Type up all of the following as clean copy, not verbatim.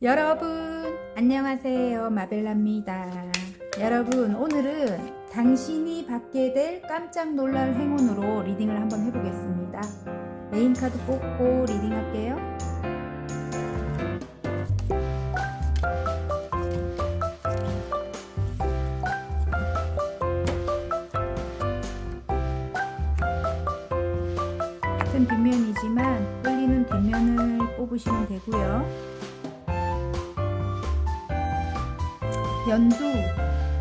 여러분 안녕하세요, 마벨라입니다. 여러분, 오늘은 당신이 받게 될 깜짝 놀랄 행운으로 리딩을 한번 해보겠습니다. 메인 카드 뽑고 리딩할게요. 같은 뒷면이지만 끌리는 뒷면을 뽑으시면 되고요. 연두,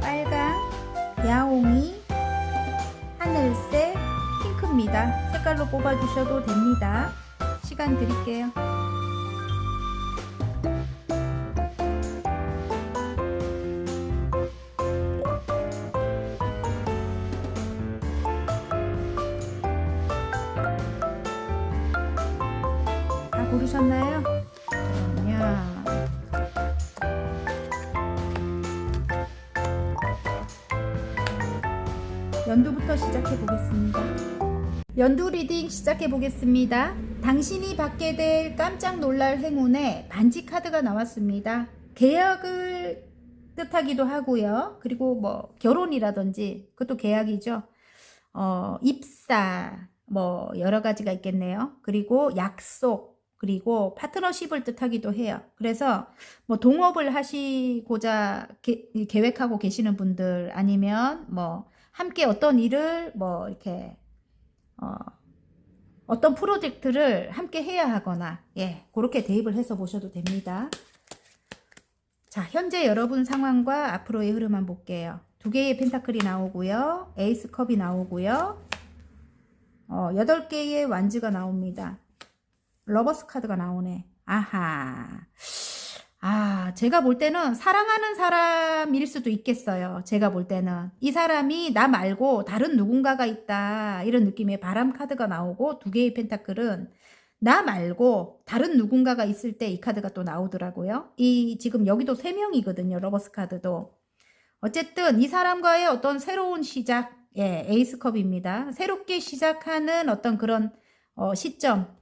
빨강, 야옹이, 하늘색, 핑크입니다. 색깔로 뽑아주셔도 됩니다. 시간 드릴게요. 다 고르셨나요? 그럼요. 연두부터 시작해 보겠습니다. 연두 리딩 시작해 보겠습니다. 당신이 받게 될 깜짝 놀랄 행운에 반지 카드가 나왔습니다. 계약을 뜻하기도 하고요. 그리고 뭐 결혼이라든지 그것도 계약이죠. 입사 뭐 여러 가지가 있겠네요. 그리고 약속, 그리고 파트너십을 뜻하기도 해요. 그래서 뭐 동업을 하시고자 계획하고 계시는 분들, 아니면 뭐 함께 어떤 일을 뭐 이렇게 어떤 프로젝트를 함께 해야 하거나, 그렇게 대입을 해서 보셔도 됩니다. 자, 현재 여러분 상황과 앞으로의 흐름 한번 볼게요. 두 개의 펜타클이 나오고요. 에이스 컵이 나오고요. 8개의 완즈가 나옵니다. 러버스 카드가 나오네. 아하. 제가 볼 때는 사랑하는 사람일 수도 있겠어요. 제가 볼 때는 이 사람이 나 말고 다른 누군가가 있다, 이런 느낌의 바람 카드가 나오고, 두 개의 펜타클은 나 말고 다른 누군가가 있을 때 이 카드가 또 나오더라고요. 지금 여기도 3명이거든요. 러버스 카드도. 어쨌든 이 사람과의 어떤 새로운 시작, 에이스 컵입니다. 새롭게 시작하는 어떤 그런 시점,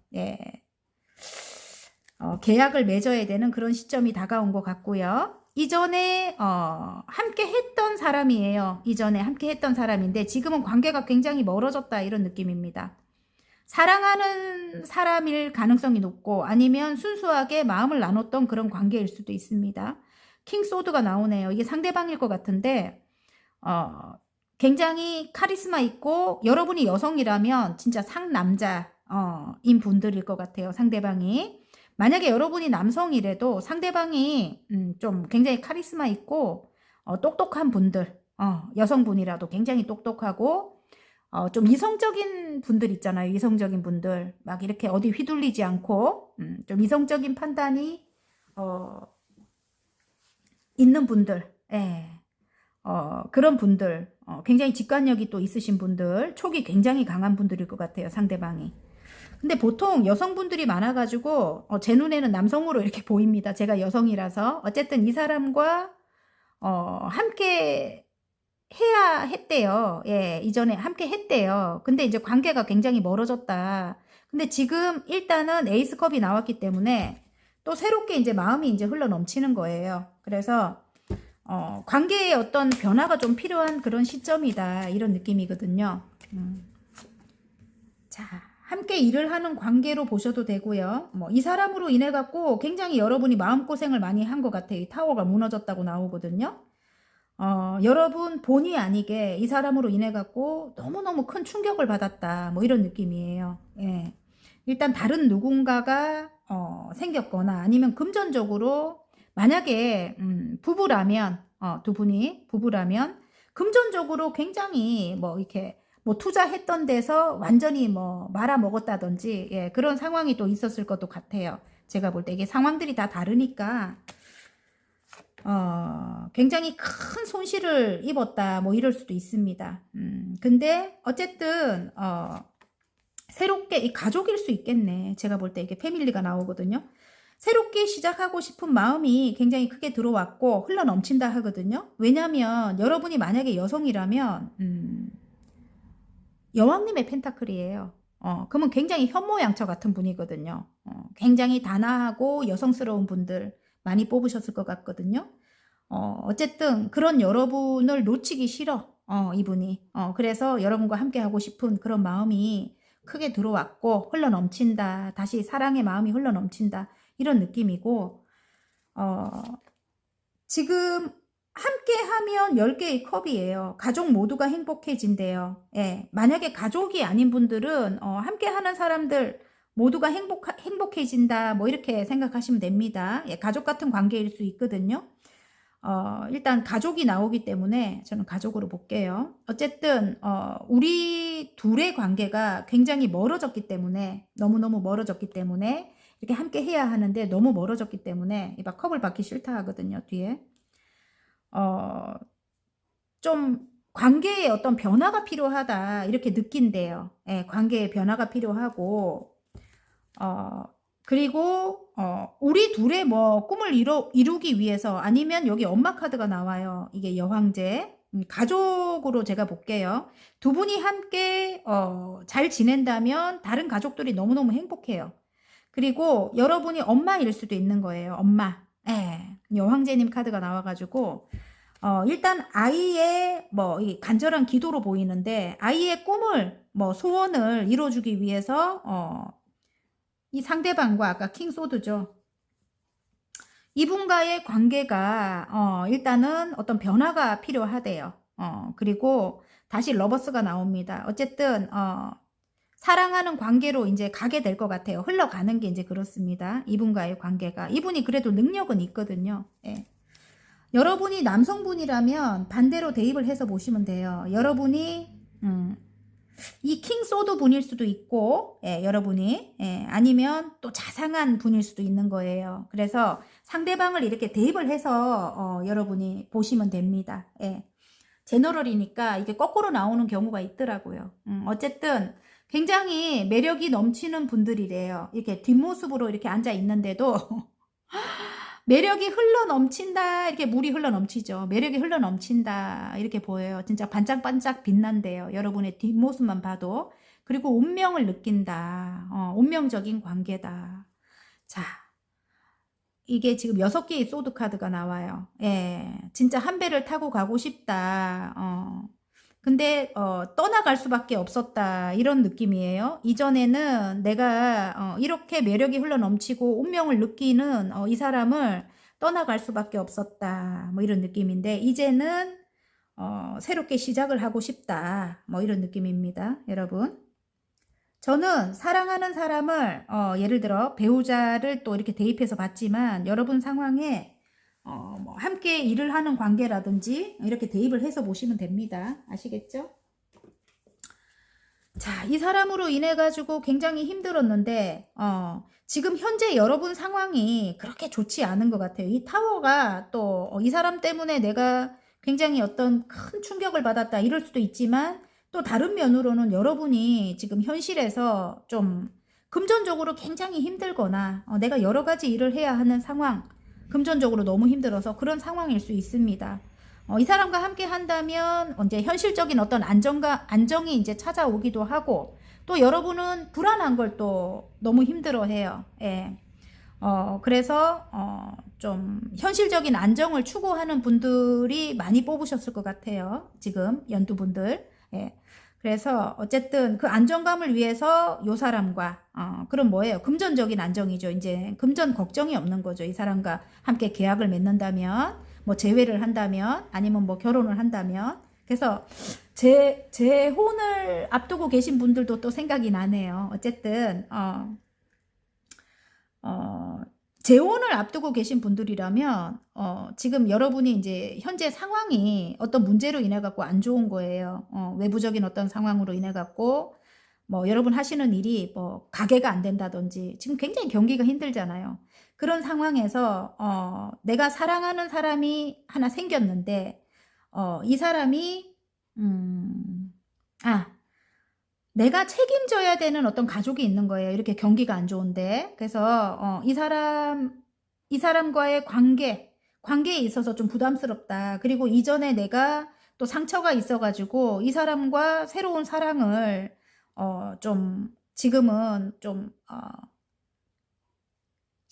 계약을 맺어야 되는 그런 시점이 다가온 것 같고요. 이전에 함께 했던 사람이에요. 이전에 함께 했던 사람인데 지금은 관계가 굉장히 멀어졌다, 이런 느낌입니다. 사랑하는 사람일 가능성이 높고, 아니면 순수하게 마음을 나눴던 그런 관계일 수도 있습니다. 킹 소드가 나오네요. 이게 상대방일 것 같은데 굉장히 카리스마 있고, 여러분이 여성이라면 진짜 상남자인 분들일 것 같아요. 상대방이. 만약에 여러분이 남성이라도 상대방이 좀 굉장히 카리스마 있고 똑똑한 분들, 여성분이라도 굉장히 똑똑하고 좀 이성적인 분들 있잖아요. 이성적인 분들 막 이렇게 어디 휘둘리지 않고 좀 이성적인 판단이 있는 분들, 그런 분들, 굉장히 직관력이 또 있으신 분들, 촉이 굉장히 강한 분들일 것 같아요. 상대방이. 근데 보통 여성분들이 많아가지고 제 눈에는 남성으로 이렇게 보입니다. 제가 여성이라서. 어쨌든 이 사람과 함께 해야 했대요. 이전에 함께 했대요. 근데 이제 관계가 굉장히 멀어졌다. 근데 지금 일단은 에이스컵이 나왔기 때문에 또 새롭게 이제 마음이 이제 흘러 넘치는 거예요. 그래서 관계에 어떤 변화가 좀 필요한 그런 시점이다, 이런 느낌이거든요. 자, 함께 일을 하는 관계로 보셔도 되고요. 뭐 이 사람으로 인해 갖고 굉장히 여러분이 마음고생을 많이 한 것 같아요. 이 타워가 무너졌다고 나오거든요. 여러분 본의 아니게 이 사람으로 인해 갖고 너무너무 큰 충격을 받았다, 뭐 이런 느낌이에요. 일단 다른 누군가가 생겼거나, 아니면 금전적으로 만약에 부부라면, 두 분이 부부라면 금전적으로 굉장히 뭐 이렇게 뭐 투자했던 데서 완전히 뭐 말아먹었다든지, 그런 상황이 또 있었을 것도 같아요. 제가 볼 때 이게 상황들이 다 다르니까 굉장히 큰 손실을 입었다, 뭐 이럴 수도 있습니다. 근데 어쨌든 새롭게, 이 가족일 수 있겠네. 제가 볼 때 이게 패밀리가 나오거든요. 새롭게 시작하고 싶은 마음이 굉장히 크게 들어왔고 흘러 넘친다 하거든요. 왜냐하면 여러분이 만약에 여성이라면 여왕님의 펜타클이에요. 그러면 굉장히 현모양처 같은 분이거든요. 굉장히 단아하고 여성스러운 분들, 많이 뽑으셨을 것 같거든요. 어쨌든 그런 여러분을 놓치기 싫어. 이분이. 그래서 여러분과 함께 하고 싶은 그런 마음이 크게 들어왔고 흘러넘친다. 다시 사랑의 마음이 흘러넘친다. 이런 느낌이고 어, 지금 함께 하면 10개의 컵이에요. 가족 모두가 행복해진대요. 예. 만약에 가족이 아닌 분들은 함께 하는 사람들 모두가 행복해진다. 뭐 이렇게 생각하시면 됩니다. 예, 가족 같은 관계일 수 있거든요. 일단 가족이 나오기 때문에 저는 가족으로 볼게요. 어쨌든 우리 둘의 관계가 굉장히 멀어졌기 때문에 너무너무 멀어졌기 때문에 이렇게 함께 해야 하는데 너무 멀어졌기 때문에 막 컵을 받기 싫다 하거든요. 뒤에 좀 관계에 어떤 변화가 필요하다 이렇게 느낀대요. 예, 관계에 변화가 필요하고 그리고 우리 둘의 뭐 꿈을 이루기 위해서 아니면 여기 엄마 카드가 나와요. 이게 여황제. 가족으로 제가 볼게요. 두 분이 함께 잘 지낸다면 다른 가족들이 너무너무 행복해요. 그리고 여러분이 엄마일 수도 있는 거예요. 엄마. 예. 여황제님 카드가 나와가지고 일단 아이의 뭐 이 간절한 기도로 보이는데 아이의 꿈을 뭐 소원을 이뤄주기 위해서 이 상대방과 아까 킹소드죠. 이분과의 관계가 일단은 어떤 변화가 필요하대요. 그리고 다시 러버스가 나옵니다. 어쨌든 사랑하는 관계로 이제 가게 될 것 같아요. 흘러가는 게 이제 그렇습니다. 이분과의 관계가. 이분이 그래도 능력은 있거든요. 예. 여러분이 남성분이라면 반대로 대입을 해서 보시면 돼요. 여러분이 이 킹소드 분일 수도 있고 예, 여러분이 아니면 또 자상한 분일 수도 있는 거예요. 그래서 상대방을 이렇게 대입을 해서 여러분이 보시면 됩니다. 예. 제너럴이니까 이게 거꾸로 나오는 경우가 있더라고요. 어쨌든 굉장히 매력이 넘치는 분들이래요. 이렇게 뒷모습으로 이렇게 앉아 있는데도 매력이 흘러넘친다. 이렇게 물이 흘러넘치죠. 매력이 흘러넘친다. 이렇게 보여요. 진짜 반짝반짝 빛난대요. 여러분의 뒷모습만 봐도. 그리고 운명을 느낀다. 운명적인 관계다. 자, 이게 지금 6개의 소드 카드가 나와요. 예, 진짜 한 배를 타고 가고 싶다. 근데 떠나갈 수밖에 없었다. 이런 느낌이에요. 이전에는 내가 이렇게 매력이 흘러넘치고 운명을 느끼는 이 사람을 떠나갈 수밖에 없었다. 뭐 이런 느낌인데 이제는 새롭게 시작을 하고 싶다. 뭐 이런 느낌입니다. 여러분. 저는 사랑하는 사람을 예를 들어 배우자를 또 이렇게 대입해서 봤지만 여러분 상황에 뭐 함께 일을 하는 관계라든지 이렇게 대입을 해서 보시면 됩니다. 아시겠죠? 자, 이 사람으로 인해 가지고 굉장히 힘들었는데 지금 현재 여러분 상황이 그렇게 좋지 않은 것 같아요. 이 타워가 또 이 사람 때문에 내가 굉장히 어떤 큰 충격을 받았다 이럴 수도 있지만 또 다른 면으로는 여러분이 지금 현실에서 좀 금전적으로 굉장히 힘들거나 내가 여러 가지 일을 해야 하는 상황 금전적으로 너무 힘들어서 그런 상황일 수 있습니다. 이 사람과 함께 한다면 이제 현실적인 어떤 안정이 이제 찾아오기도 하고 또 여러분은 불안한 걸 또 너무 힘들어해요. 예. 그래서 좀 현실적인 안정을 추구하는 분들이 많이 뽑으셨을 것 같아요. 지금 연두분들. 예. 그래서 어쨌든 그 안정감을 위해서 요 사람과 그럼 뭐예요? 금전적인 안정이죠. 이제 금전 걱정이 없는 거죠. 이 사람과 함께 계약을 맺는다면 뭐 재회를 한다면 아니면 뭐 결혼을 한다면 그래서 재혼을 앞두고 계신 분들도 또 생각이 나네요. 어쨌든 재혼을 앞두고 계신 분들이라면 지금 여러분이 이제 현재 상황이 어떤 문제로 인해 갖고 안 좋은 거예요. 외부적인 어떤 상황으로 인해 갖고 뭐 여러분 하시는 일이 뭐 가게가 안 된다든지 지금 굉장히 경기가 힘들잖아요. 그런 상황에서 내가 사랑하는 사람이 하나 생겼는데 이 사람이 내가 책임져야 되는 어떤 가족이 있는 거예요. 이렇게 경기가 안 좋은데. 그래서 이 사람과의 관계에 있어서 좀 부담스럽다. 그리고 이전에 내가 또 상처가 있어가지고 이 사람과 새로운 사랑을 좀 지금은 좀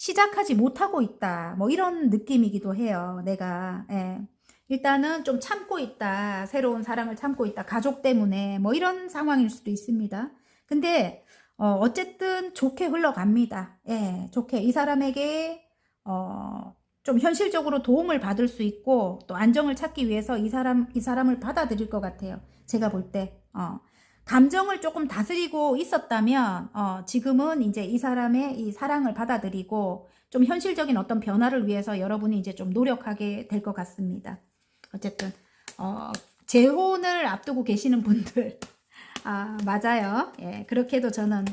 시작하지 못하고 있다. 뭐 이런 느낌이기도 해요. 내가. 예. 일단은 좀 참고 있다. 새로운 사랑을 참고 있다. 가족 때문에 뭐 이런 상황일 수도 있습니다. 근데 어쨌든 좋게 흘러갑니다. 예. 좋게 이 사람에게 좀 현실적으로 도움을 받을 수 있고 또 안정을 찾기 위해서 이 사람을 받아들일 것 같아요. 제가 볼 때. 감정을 조금 다스리고 있었다면 지금은 이제 이 사람의 이 사랑을 받아들이고 좀 현실적인 어떤 변화를 위해서 여러분이 이제 좀 노력하게 될 것 같습니다. 어쨌든 재혼을 앞두고 계시는 분들 맞아요. 예, 그렇게도 저는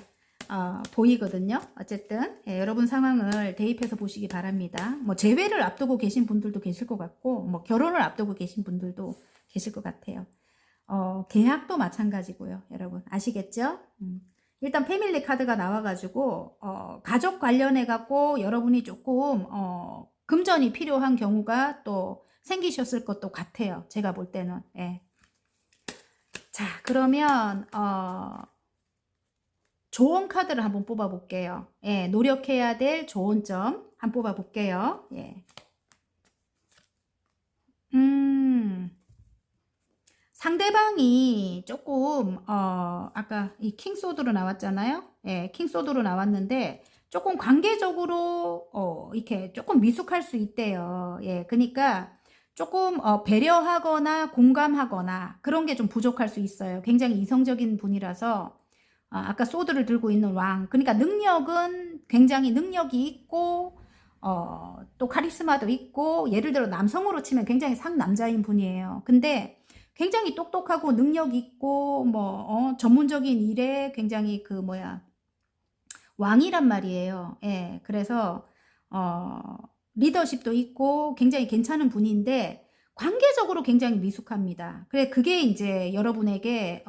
보이거든요. 어쨌든 예, 여러분 상황을 대입해서 보시기 바랍니다. 뭐 재회를 앞두고 계신 분들도 계실 것 같고 뭐 결혼을 앞두고 계신 분들도 계실 것 같아요. 계약도 마찬가지고요. 여러분 아시겠죠? 일단 패밀리 카드가 나와가지고 가족 관련해갖고 여러분이 조금 금전이 필요한 경우가 또 생기셨을 것도 같아요. 제가 볼 때는. 예. 자, 그러면 조언 카드를 한번 뽑아 볼게요. 예, 노력해야 될 조언 점 한번 뽑아 볼게요. 예. 상대방이 조금 아까 이 킹소드로 나왔잖아요. 예, 킹소드로 나왔는데 조금 관계적으로 이렇게 조금 미숙할 수 있대요. 예, 그러니까 조금 배려하거나 공감하거나 그런 게 좀 부족할 수 있어요. 굉장히 이성적인 분이라서 아까 소드를 들고 있는 왕. 그러니까 능력은 굉장히 능력이 있고 또 카리스마도 있고 예를 들어 남성으로 치면 굉장히 상남자인 분이에요. 근데 굉장히 똑똑하고 능력 있고 뭐 전문적인 일에 굉장히 그 뭐야 왕이란 말이에요. 예, 그래서 리더십도 있고 굉장히 괜찮은 분인데 관계적으로 굉장히 미숙합니다. 그래 그게 이제 여러분에게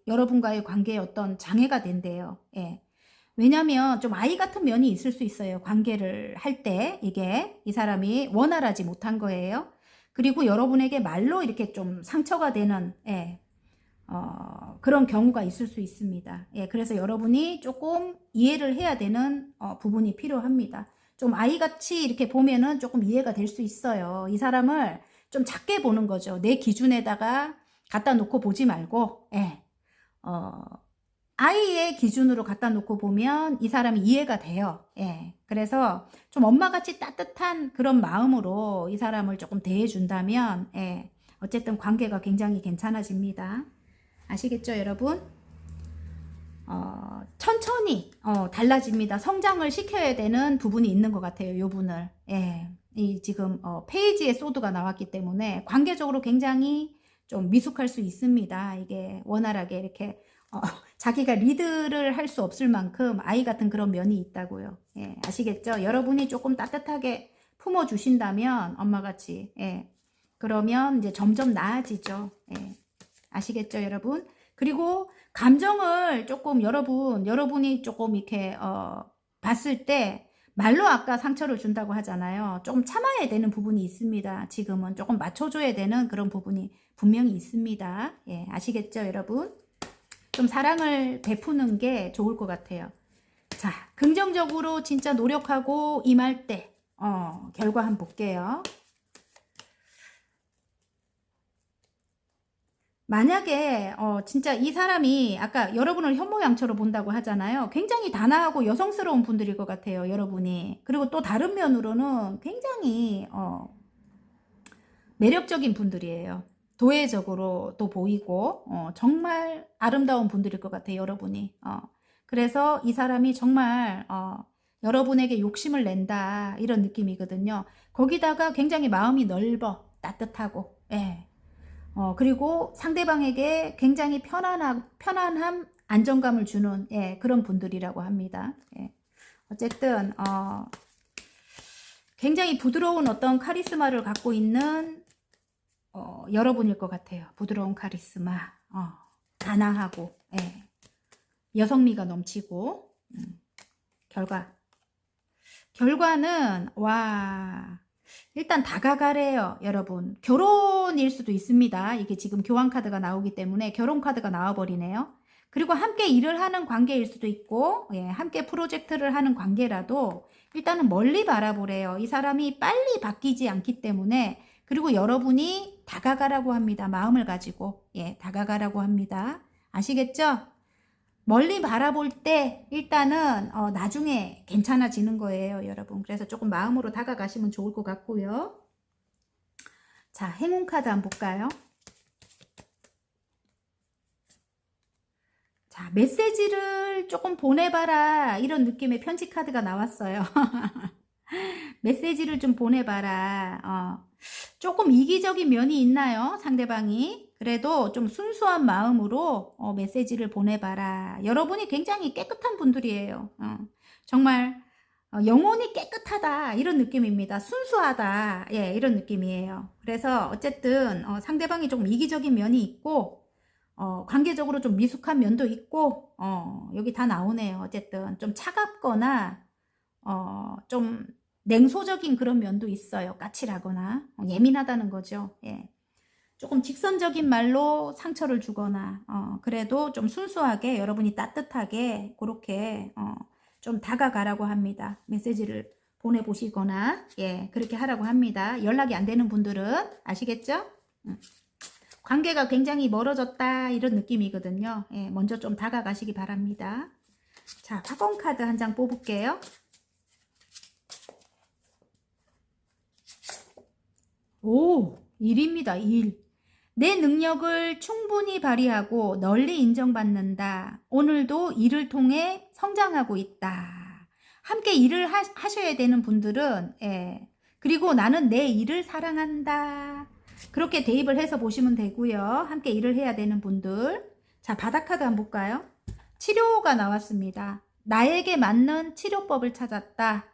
여러분과의 관계에 어떤 장애가 된대요. 예. 왜냐면 좀 아이 같은 면이 있을 수 있어요. 관계를 할 때 이게 이 사람이 원활하지 못한 거예요. 그리고 여러분에게 말로 이렇게 좀 상처가 되는 예, 그런 경우가 있을 수 있습니다. 예, 그래서 여러분이 조금 이해를 해야 되는 부분이 필요합니다. 좀 아이같이 이렇게 보면은 조금 이해가 될 수 있어요. 이 사람을 좀 작게 보는 거죠. 내 기준에다가 갖다 놓고 보지 말고 예, 아이의 기준으로 갖다 놓고 보면 이 사람이 이해가 돼요. 예. 그래서 좀 엄마같이 따뜻한 그런 마음으로 이 사람을 조금 대해준다면, 예. 어쨌든 관계가 굉장히 괜찮아집니다. 아시겠죠, 여러분? 천천히, 달라집니다. 성장을 시켜야 되는 부분이 있는 것 같아요, 요 분을. 예. 이 지금, 페이지에 소드가 나왔기 때문에 관계적으로 굉장히 좀 미숙할 수 있습니다. 이게 원활하게 이렇게, 자기가 리드를 할 수 없을 만큼 아이 같은 그런 면이 있다고요. 예, 아시겠죠? 여러분이 조금 따뜻하게 품어주신다면 엄마같이 예, 그러면 이제 점점 나아지죠. 예, 아시겠죠, 여러분? 그리고 감정을 조금 여러분이 조금 이렇게 봤을 때 말로 아까 상처를 준다고 하잖아요. 조금 참아야 되는 부분이 있습니다. 지금은 조금 맞춰줘야 되는 그런 부분이 분명히 있습니다. 예, 아시겠죠, 여러분? 좀 사랑을 베푸는 게 좋을 것 같아요. 자, 긍정적으로 진짜 노력하고 임할 때 결과 한번 볼게요. 만약에 진짜 이 사람이 아까 여러분을 현모양처로 본다고 하잖아요. 굉장히 단아하고 여성스러운 분들일 것 같아요. 여러분이. 그리고 또 다른 면으로는 굉장히 매력적인 분들이에요. 도회적으로 또 보이고 정말 아름다운 분들일 것 같아요. 여러분이. 그래서 이 사람이 정말 여러분에게 욕심을 낸다 이런 느낌이거든요. 거기다가 굉장히 마음이 넓어 따뜻하고 예. 그리고 상대방에게 굉장히 편안함 안정감을 주는 예, 그런 분들이라고 합니다. 예. 어쨌든 굉장히 부드러운 어떤 카리스마를 갖고 있는 여러분일 것 같아요. 부드러운 카리스마, 단아하고, 예. 여성미가 넘치고, 결과는, 와, 일단 다가가래요, 여러분. 결혼일 수도 있습니다. 이게 지금 교환 카드가 나오기 때문에 결혼 카드가 나와버리네요. 그리고 함께 일을 하는 관계일 수도 있고, 예, 함께 프로젝트를 하는 관계라도 일단은 멀리 바라보래요. 이 사람이 빨리 바뀌지 않기 때문에. 그리고 여러분이 다가가라고 합니다. 마음을 가지고. 예, 다가가라고 합니다. 아시겠죠? 멀리 바라볼 때 일단은 나중에 괜찮아지는 거예요, 여러분. 그래서 조금 마음으로 다가가시면 좋을 것 같고요. 자, 행운 카드 한번 볼까요? 자, 메시지를 조금 보내봐라. 이런 느낌의 편지 카드가 나왔어요. 메시지를 좀 보내봐라. 조금 이기적인 면이 있나요? 상대방이. 그래도 좀 순수한 마음으로 메시지를 보내봐라. 여러분이 굉장히 깨끗한 분들이에요. 정말 영혼이 깨끗하다. 이런 느낌입니다. 순수하다. 예, 이런 느낌이에요. 그래서 어쨌든 상대방이 조금 이기적인 면이 있고 관계적으로 좀 미숙한 면도 있고 여기 다 나오네요. 어쨌든 좀 차갑거나 좀 냉소적인 그런 면도 있어요. 까칠하거나 예민하다는 거죠. 예. 조금 직선적인 말로 상처를 주거나 그래도 좀 순수하게 여러분이 따뜻하게 그렇게 좀 다가가라고 합니다. 메시지를 보내보시거나 예, 그렇게 하라고 합니다. 연락이 안 되는 분들은 아시겠죠? 관계가 굉장히 멀어졌다 이런 느낌이거든요. 예, 먼저 좀 다가가시기 바랍니다. 자, 팝콘 카드 한 장 뽑을게요. 오, 일입니다. 일. 내 능력을 충분히 발휘하고 널리 인정받는다. 오늘도 일을 통해 성장하고 있다. 함께 일을 하셔야 되는 분들은 예, 그리고 나는 내 일을 사랑한다. 그렇게 대입을 해서 보시면 되고요. 함께 일을 해야 되는 분들. 자, 바닥 카드 한번 볼까요? 치료가 나왔습니다. 나에게 맞는 치료법을 찾았다.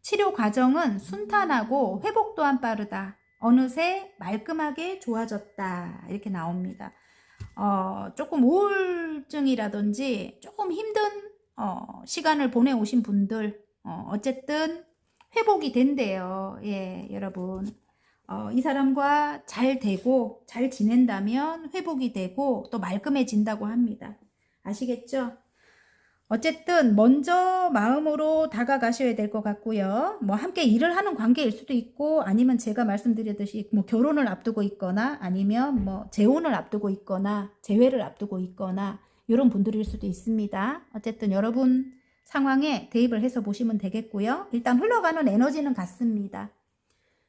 치료 과정은 순탄하고 회복 또한 빠르다. 어느새 말끔하게 좋아졌다. 이렇게 나옵니다. 조금 우울증이라든지 조금 힘든 시간을 보내오신 분들 어쨌든 회복이 된대요. 예, 여러분. 이 사람과 잘 되고 잘 지낸다면 회복이 되고 또 말끔해진다고 합니다. 아시겠죠? 어쨌든 먼저 마음으로 다가가셔야 될 것 같고요. 뭐 함께 일을 하는 관계일 수도 있고 아니면 제가 말씀드렸듯이 뭐 결혼을 앞두고 있거나 아니면 뭐 재혼을 앞두고 있거나 재회를 앞두고 있거나 이런 분들일 수도 있습니다. 어쨌든 여러분 상황에 대입을 해서 보시면 되겠고요. 일단 흘러가는 에너지는 같습니다.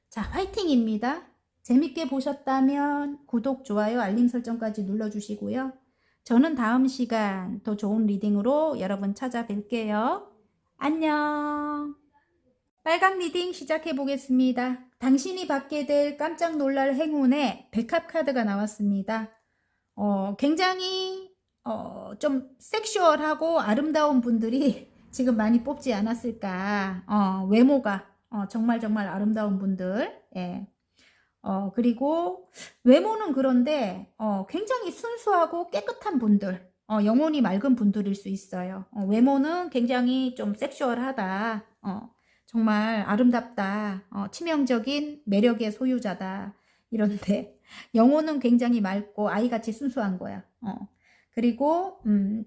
자, 화이팅입니다. 재밌게 보셨다면 구독, 좋아요, 알림 설정까지 눌러주시고요. 저는 다음 시간 더 좋은 리딩으로 여러분 찾아뵐게요. 안녕. 빨강 리딩 시작해 보겠습니다. 당신이 받게 될 깜짝 놀랄 행운의 백합 카드가 나왔습니다. 굉장히 좀 섹슈얼하고 아름다운 분들이 지금 많이 뽑지 않았을까. 외모가 정말 아름다운 분들. 예. 그리고 외모는 그런데 굉장히 순수하고 깨끗한 분들, 영혼이 맑은 분들일 수 있어요. 외모는 굉장히 좀 섹슈얼하다, 정말 아름답다, 치명적인 매력의 소유자다 이런데 영혼은 굉장히 맑고 아이같이 순수한 거야. 그리고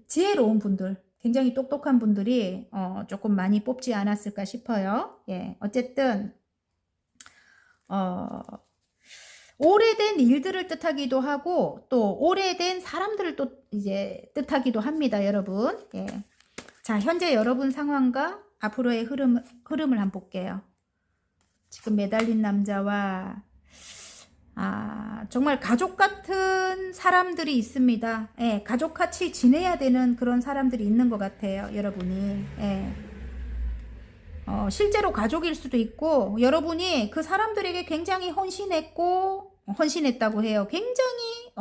지혜로운 분들, 굉장히 똑똑한 분들이 조금 많이 뽑지 않았을까 싶어요. 예, 어쨌든 오래된 일들을 뜻하기도 하고 또 오래된 사람들을 또 이제 뜻하기도 합니다, 여러분. 예. 자, 현재 여러분 상황과 앞으로의 흐름을 한번 볼게요. 지금 매달린 남자와 정말 가족 같은 사람들이 있습니다. 예, 가족같이 지내야 되는 그런 사람들이 있는 것 같아요, 여러분이. 예. 실제로 가족일 수도 있고 여러분이 그 사람들에게 굉장히 헌신했다고 해요. 굉장히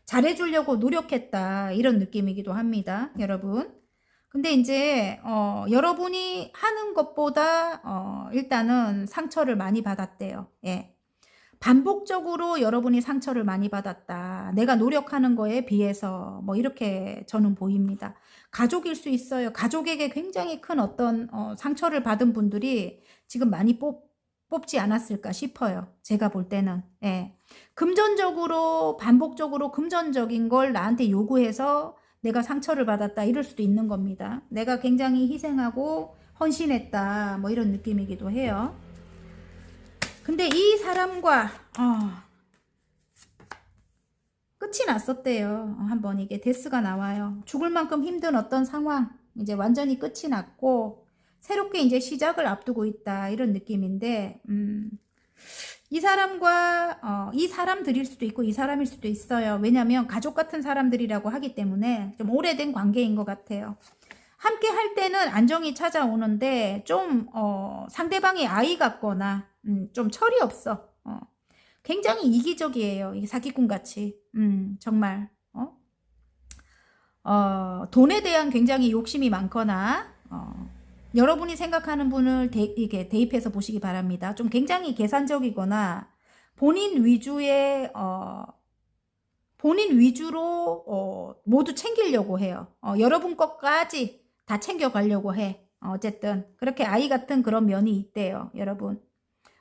잘해주려고 노력했다 이런 느낌이기도 합니다, 여러분. 근데 이제 여러분이 하는 것보다 일단은 상처를 많이 받았대요. 예. 반복적으로 여러분이 상처를 많이 받았다. 내가 노력하는 거에 비해서 뭐 이렇게 저는 보입니다. 가족일 수 있어요. 가족에게 굉장히 큰 어떤 상처를 받은 분들이 지금 많이 뽑지 않았을까 싶어요. 제가 볼 때는. 예. 금전적으로 반복적으로 금전적인 걸 나한테 요구해서 내가 상처를 받았다 이럴 수도 있는 겁니다. 내가 굉장히 희생하고 헌신했다 뭐 이런 느낌이기도 해요. 근데 이 사람과 끝이 났었대요. 한번 이게 데스가 나와요. 죽을 만큼 힘든 어떤 상황 이제 완전히 끝이 났고 새롭게 이제 시작을 앞두고 있다 이런 느낌인데 이 사람과 이 사람들일 수도 있고 이 사람일 수도 있어요. 왜냐하면 가족 같은 사람들이라고 하기 때문에 좀 오래된 관계인 것 같아요. 함께 할 때는 안정이 찾아오는데 좀 상대방이 아이 같거나 좀 철이 없어. 굉장히 이기적이에요. 이 사기꾼 같이. 정말 돈에 대한 굉장히 욕심이 많거나 여러분이 생각하는 분을 이렇게 대입해서 보시기 바랍니다. 좀 굉장히 계산적이거나 본인 위주의 본인 위주로 모두 챙기려고 해요. 여러분 것까지 다 챙겨가려고 해. 어쨌든 그렇게 아이 같은 그런 면이 있대요. 여러분.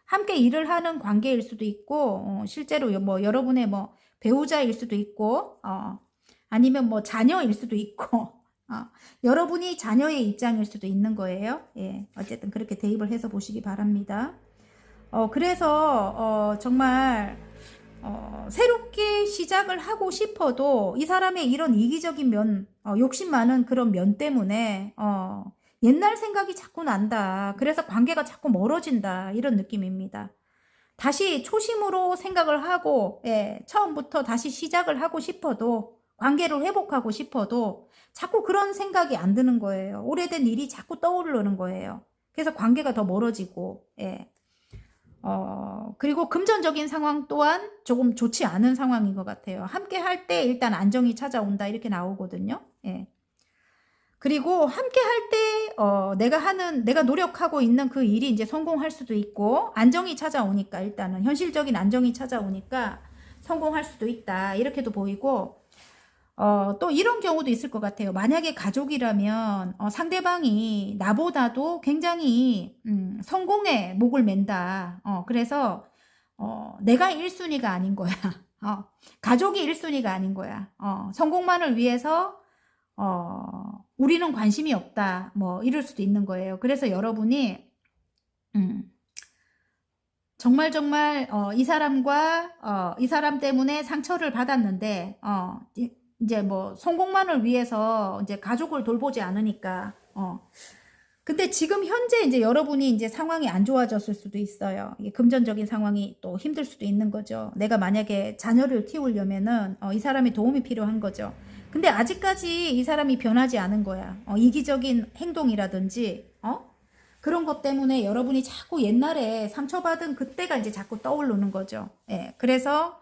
함께 일을 하는 관계일 수도 있고 실제로 뭐 여러분의 뭐 배우자일 수도 있고 아니면 뭐 자녀일 수도 있고 여러분이 자녀의 입장일 수도 있는 거예요. 예, 어쨌든 그렇게 대입을 해서 보시기 바랍니다. 그래서 정말 새롭게 시작을 하고 싶어도 이 사람의 이런 이기적인 면, 욕심 많은 그런 면 때문에 옛날 생각이 자꾸 난다. 그래서 관계가 자꾸 멀어진다. 이런 느낌입니다. 다시 초심으로 생각을 하고 처음부터 다시 시작을 하고 싶어도 관계를 회복하고 싶어도 자꾸 그런 생각이 안 드는 거예요. 오래된 일이 자꾸 떠오르는 거예요. 그래서 관계가 더 멀어지고 그리고 금전적인 상황 또한 조금 좋지 않은 상황인 것 같아요. 함께 할 때 일단 안정이 찾아온다 이렇게 나오거든요. 그리고 함께 할 때 내가 노력하고 있는 그 일이 이제 성공할 수도 있고 안정이 찾아오니까 일단은 현실적인 안정이 찾아오니까 성공할 수도 있다 이렇게도 보이고 또 이런 경우도 있을 것 같아요. 만약에 가족이라면 상대방이 나보다도 굉장히 성공에 목을 맨다. 그래서 내가 1순위가 아닌 거야. 가족이 1순위가 아닌 거야. 성공만을 위해서 우리는 관심이 없다. 뭐 이럴 수도 있는 거예요. 그래서 여러분이 정말 이 사람과 이 사람 때문에 상처를 받았는데 이제 뭐 성공만을 위해서 이제 가족을 돌보지 않으니까 근데 지금 현재 이제 여러분이 이제 상황이 안 좋아졌을 수도 있어요. 이게 금전적인 상황이 또 힘들 수도 있는 거죠. 내가 만약에 자녀를 키우려면은 이 사람의 도움이 필요한 거죠. 근데 아직까지 이 사람이 변하지 않은 거야. 이기적인 행동이라든지 그런 것 때문에 여러분이 자꾸 옛날에 상처받은 그때가 이제 자꾸 떠오르는 거죠. 그래서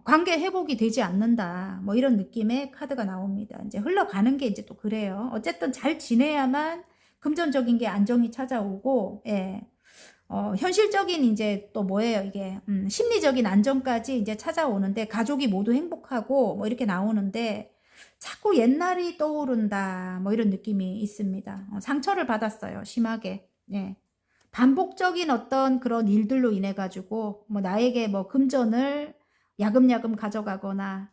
관계 회복이 되지 않는다. 뭐 이런 느낌의 카드가 나옵니다. 이제 흘러가는 게 이제 또 그래요. 어쨌든 잘 지내야만 금전적인 게 안정이 찾아오고, 현실적인 이제 또 뭐예요, 이게. 심리적인 안정까지 이제 찾아오는데, 가족이 모두 행복하고, 뭐 이렇게 나오는데, 자꾸 옛날이 떠오른다. 뭐 이런 느낌이 있습니다. 상처를 받았어요, 심하게. 반복적인 어떤 그런 일들로 인해 가지고, 뭐 나에게 뭐 금전을 야금야금 가져가거나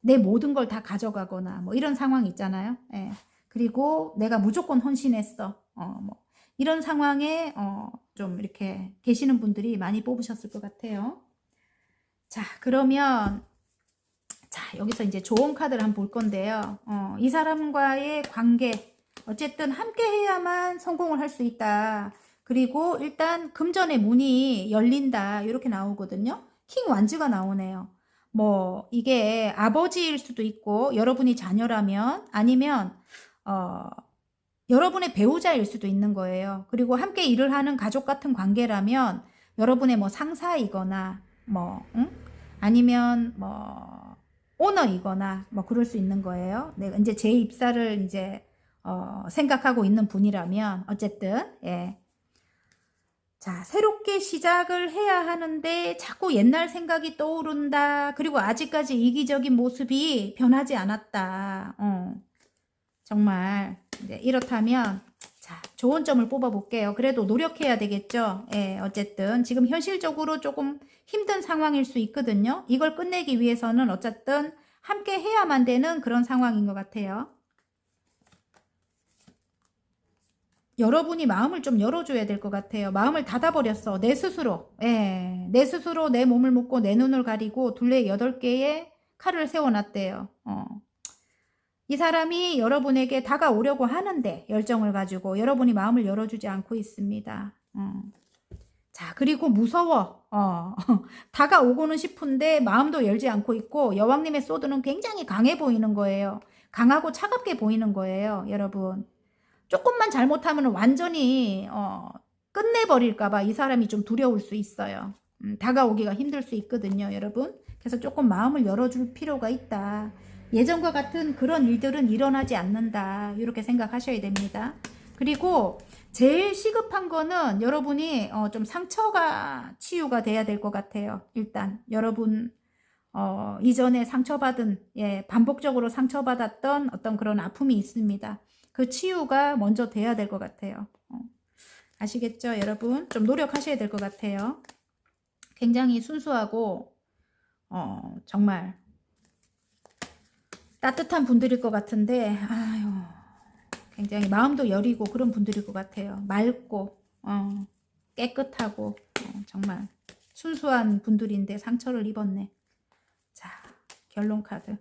내 모든 걸 다 가져가거나 뭐 이런 상황 있잖아요. 그리고 내가 무조건 헌신했어. 뭐 이런 상황에 좀 이렇게 계시는 분들이 많이 뽑으셨을 것 같아요. 자, 그러면 여기서 이제 좋은 카드를 한번 볼 건데요. 이 사람과의 관계 어쨌든 함께 해야만 성공을 할 수 있다. 그리고 일단 금전의 문이 열린다. 이렇게 나오거든요. 킹 완즈가 나오네요. 뭐 이게 아버지일 수도 있고 여러분이 자녀라면 아니면 여러분의 배우자일 수도 있는 거예요. 그리고 함께 일을 하는 가족 같은 관계라면 여러분의 뭐 상사이거나 뭐 아니면 뭐 오너이거나 뭐 그럴 수 있는 거예요. 내가 이제 제 입사를 이제 생각하고 있는 분이라면 어쨌든 자, 새롭게 시작을 해야 하는데 자꾸 옛날 생각이 떠오른다. 그리고 아직까지 이기적인 모습이 변하지 않았다. 정말 이렇다면 자, 좋은 점을 뽑아 볼게요. 그래도 노력해야 되겠죠. 어쨌든 지금 현실적으로 조금 힘든 상황일 수 있거든요. 이걸 끝내기 위해서는 어쨌든 함께 해야만 되는 그런 상황인 것 같아요. 여러분이 마음을 좀 열어줘야 될 것 같아요. 마음을 닫아버렸어. 내 스스로. 예. 내 스스로 내 몸을 묶고 내 눈을 가리고 둘레 8개의 칼을 세워놨대요. 이 사람이 여러분에게 다가오려고 하는데 열정을 가지고 여러분이 마음을 열어주지 않고 있습니다. 자, 그리고 무서워. 다가오고는 싶은데 마음도 열지 않고 있고 여왕님의 소드는 굉장히 강해 보이는 거예요. 강하고 차갑게 보이는 거예요, 여러분. 조금만 잘못하면 완전히 끝내버릴까봐 이 사람이 좀 두려울 수 있어요. 다가오기가 힘들 수 있거든요, 여러분. 그래서 조금 마음을 열어줄 필요가 있다. 예전과 같은 그런 일들은 일어나지 않는다. 이렇게 생각하셔야 됩니다. 그리고 제일 시급한 거는 여러분이 좀 상처가 치유가 돼야 될 것 같아요. 일단 여러분 이전에 상처받은, 반복적으로 상처받았던 어떤 그런 아픔이 있습니다. 그 치유가 먼저 돼야 될 것 같아요. 아시겠죠, 여러분? 좀 노력하셔야 될 것 같아요. 굉장히 순수하고 정말 따뜻한 분들일 것 같은데, 아유, 굉장히 마음도 여리고 그런 분들일 것 같아요. 맑고 깨끗하고 정말 순수한 분들인데 상처를 입었네. 자, 결론 카드.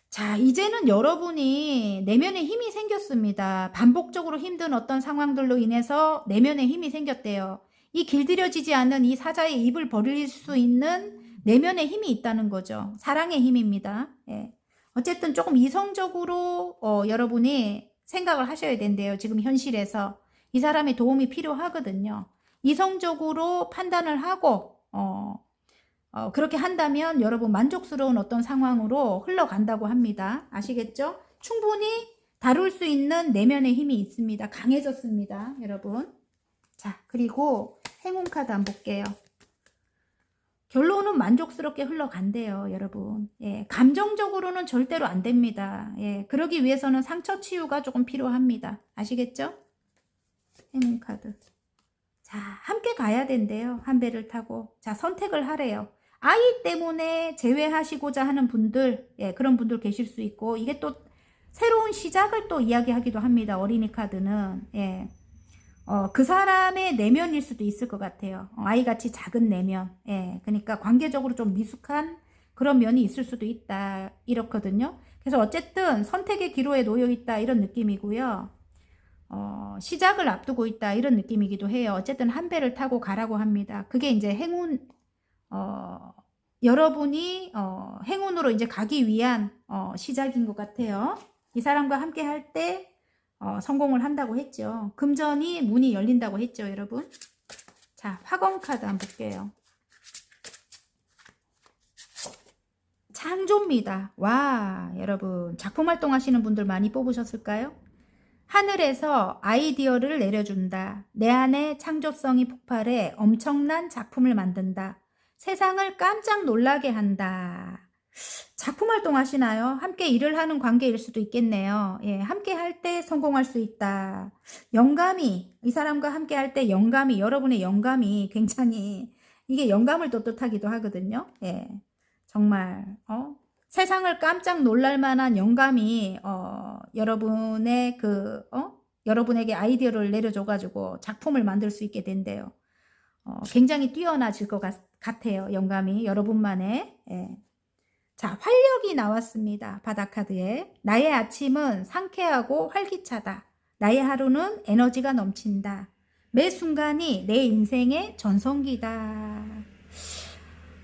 자, 이제는 여러분이 내면에 힘이 생겼습니다. 반복적으로 힘든 어떤 상황들로 인해서 내면에 힘이 생겼대요. 이 길들여지지 않는 이 사자의 입을 벌릴 수 있는 내면에 힘이 있다는 거죠. 사랑의 힘입니다. 예. 어쨌든 조금 이성적으로 여러분이 생각을 하셔야 된대요. 지금 현실에서. 이 사람의 도움이 필요하거든요. 이성적으로 판단을 하고 그렇게 한다면 여러분 만족스러운 어떤 상황으로 흘러간다고 합니다. 아시겠죠? 충분히 다룰 수 있는 내면의 힘이 있습니다. 강해졌습니다, 여러분. 자, 그리고 행운 카드 한번 볼게요. 결론은 만족스럽게 흘러간대요, 여러분. 예, 감정적으로는 절대로 안 됩니다. 예, 그러기 위해서는 상처 치유가 조금 필요합니다. 아시겠죠? 행운 카드. 자, 함께 가야 된대요. 한 배를 타고. 자, 선택을 하래요. 아이 때문에 제외하시고자 하는 분들, 그런 분들 계실 수 있고, 이게 또 새로운 시작을 또 이야기하기도 합니다. 어린이 카드는. 그 사람의 내면일 수도 있을 것 같아요. 아이같이 작은 내면. 그러니까 관계적으로 좀 미숙한 그런 면이 있을 수도 있다. 이렇거든요. 그래서 어쨌든 선택의 기로에 놓여 있다. 이런 느낌이고요. 시작을 앞두고 있다. 이런 느낌이기도 해요. 어쨌든 한 배를 타고 가라고 합니다. 그게 이제 행운, 여러분이 행운으로 이제 가기 위한 시작인 것 같아요. 이 사람과 함께 할 때 성공을 한다고 했죠. 금전이 문이 열린다고 했죠, 여러분. 자, 화건 카드 한번 볼게요. 창조입니다. 와, 여러분 작품 활동하시는 분들 많이 뽑으셨을까요? 하늘에서 아이디어를 내려준다. 내 안에 창조성이 폭발해 엄청난 작품을 만든다. 세상을 깜짝 놀라게 한다. 작품 활동 하시나요? 함께 일을 하는 관계일 수도 있겠네요. 예, 함께 할 때 성공할 수 있다. 영감이, 이 사람과 함께 할 때 영감이, 여러분의 영감이 굉장히, 이게 영감을 또 뜻하기도 하거든요. 예, 정말, 세상을 깜짝 놀랄 만한 영감이, 여러분의 여러분에게 아이디어를 내려줘가지고 작품을 만들 수 있게 된대요. 굉장히 뛰어나질 것 같아요. 영감이, 여러분만의. 예. 자, 활력이 나왔습니다. 바닥카드에. 나의 아침은 상쾌하고 활기차다. 나의 하루는 에너지가 넘친다. 매 순간이 내 인생의 전성기다.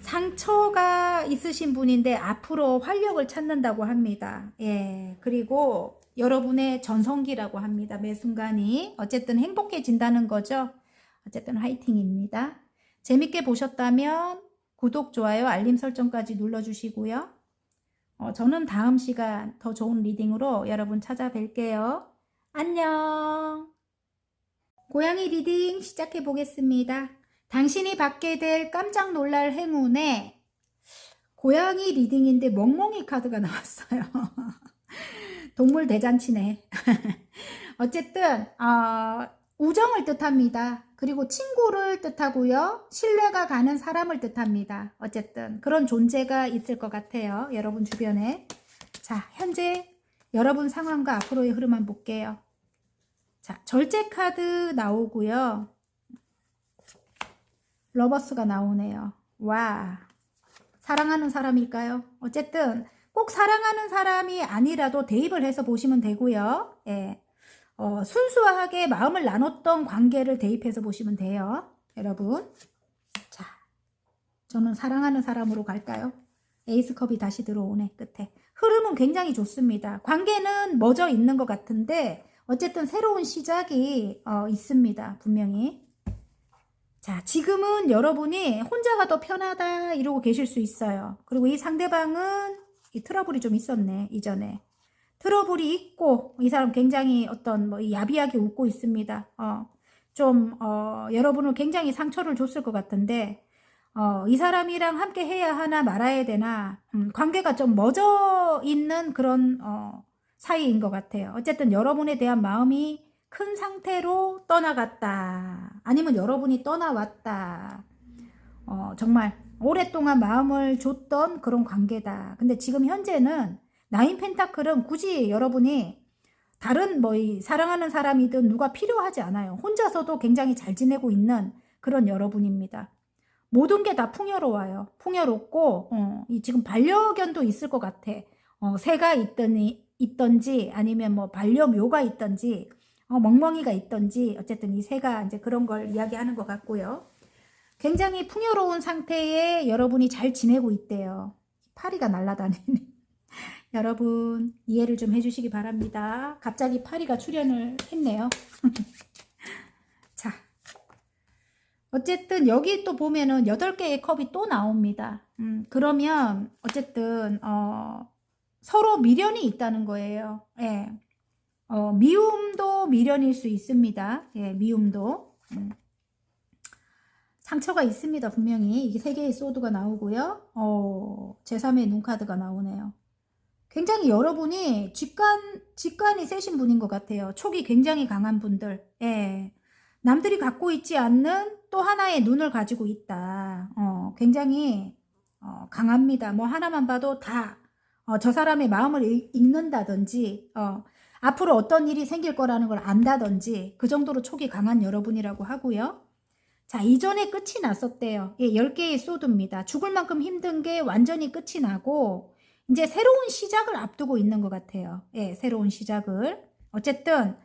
상처가 있으신 분인데 앞으로 활력을 찾는다고 합니다. 예, 그리고 여러분의 전성기라고 합니다. 매 순간이. 어쨌든 행복해진다는 거죠. 어쨌든 화이팅입니다. 재밌게 보셨다면 구독, 좋아요, 알림 설정까지 눌러주시고요. 저는 다음 시간 더 좋은 리딩으로 여러분 찾아뵐게요. 안녕. 고양이 리딩 시작해 보겠습니다. 당신이 받게 될 깜짝 놀랄 행운에 고양이 리딩인데 멍멍이 카드가 나왔어요. 동물 대잔치네. 어쨌든 우정을 뜻합니다. 그리고 친구를 뜻하고요. 신뢰가 가는 사람을 뜻합니다. 어쨌든 그런 존재가 있을 것 같아요. 여러분 주변에. 자, 현재 여러분 상황과 앞으로의 흐름 한번 볼게요. 자, 절제 카드 나오고요. 러버스가 나오네요. 와, 사랑하는 사람일까요? 어쨌든 꼭 사랑하는 사람이 아니라도 대입을 해서 보시면 되고요. 예. 순수하게 마음을 나눴던 관계를 대입해서 보시면 돼요. 여러분. 자, 저는 사랑하는 사람으로 갈까요? 에이스컵이 다시 들어오네, 끝에. 흐름은 굉장히 좋습니다. 관계는 멎어 있는 것 같은데 어쨌든 새로운 시작이 있습니다. 분명히. 자, 지금은 여러분이 혼자가 더 편하다 이러고 계실 수 있어요. 그리고 이 상대방은 이 트러블이 좀 있었네, 이전에. 트러블이 있고 이 사람 굉장히 어떤 뭐 야비하게 웃고 있습니다. 여러분을 굉장히 상처를 줬을 것 같은데 이 사람이랑 함께 해야 하나 말아야 되나 관계가 좀 멎어 있는 그런 사이인 것 같아요. 어쨌든 여러분에 대한 마음이 큰 상태로 떠나갔다. 아니면 여러분이 떠나왔다. 정말 오랫동안 마음을 줬던 그런 관계다. 근데 지금 현재는 나인 펜타클은 굳이 여러분이 다른 이 사랑하는 사람이든 누가 필요하지 않아요. 혼자서도 굉장히 잘 지내고 있는 그런 여러분입니다. 모든 게 다 풍요로워요. 풍요롭고 지금 반려견도 있을 것 같아. 새가 있던지 아니면 뭐 반려묘가 있던지 멍멍이가 있던지 어쨌든 이 새가 이제 그런 걸 이야기하는 것 같고요. 굉장히 풍요로운 상태에 여러분이 잘 지내고 있대요. 파리가 날아다니네. 여러분 이해를 좀 해주시기 바랍니다. 갑자기 파리가 출연을 했네요. 자, 어쨌든 여기 또 보면은 8개의 컵이 또 나옵니다. 그러면 어쨌든 서로 미련이 있다는 거예요. 예. 미움도 미련일 수 있습니다. 예, 미움도. 상처가 있습니다. 분명히. 이게 3개의 소드가 나오고요. 제3의 눈카드가 나오네요. 굉장히 여러분이 직관이 세신 분인 것 같아요. 촉이 굉장히 강한 분들. 예. 남들이 갖고 있지 않는 또 하나의 눈을 가지고 있다. 굉장히 강합니다. 뭐 하나만 봐도 다 저 사람의 마음을 읽는다든지 앞으로 어떤 일이 생길 거라는 걸 안다든지 그 정도로 촉이 강한 여러분이라고 하고요. 자, 이전에 끝이 났었대요. 예, 10개의 소드입니다. 죽을 만큼 힘든 게 완전히 끝이 나고 이제 새로운 시작을 앞두고 있는 것 같아요. 예, 새로운 시작을. 어쨌든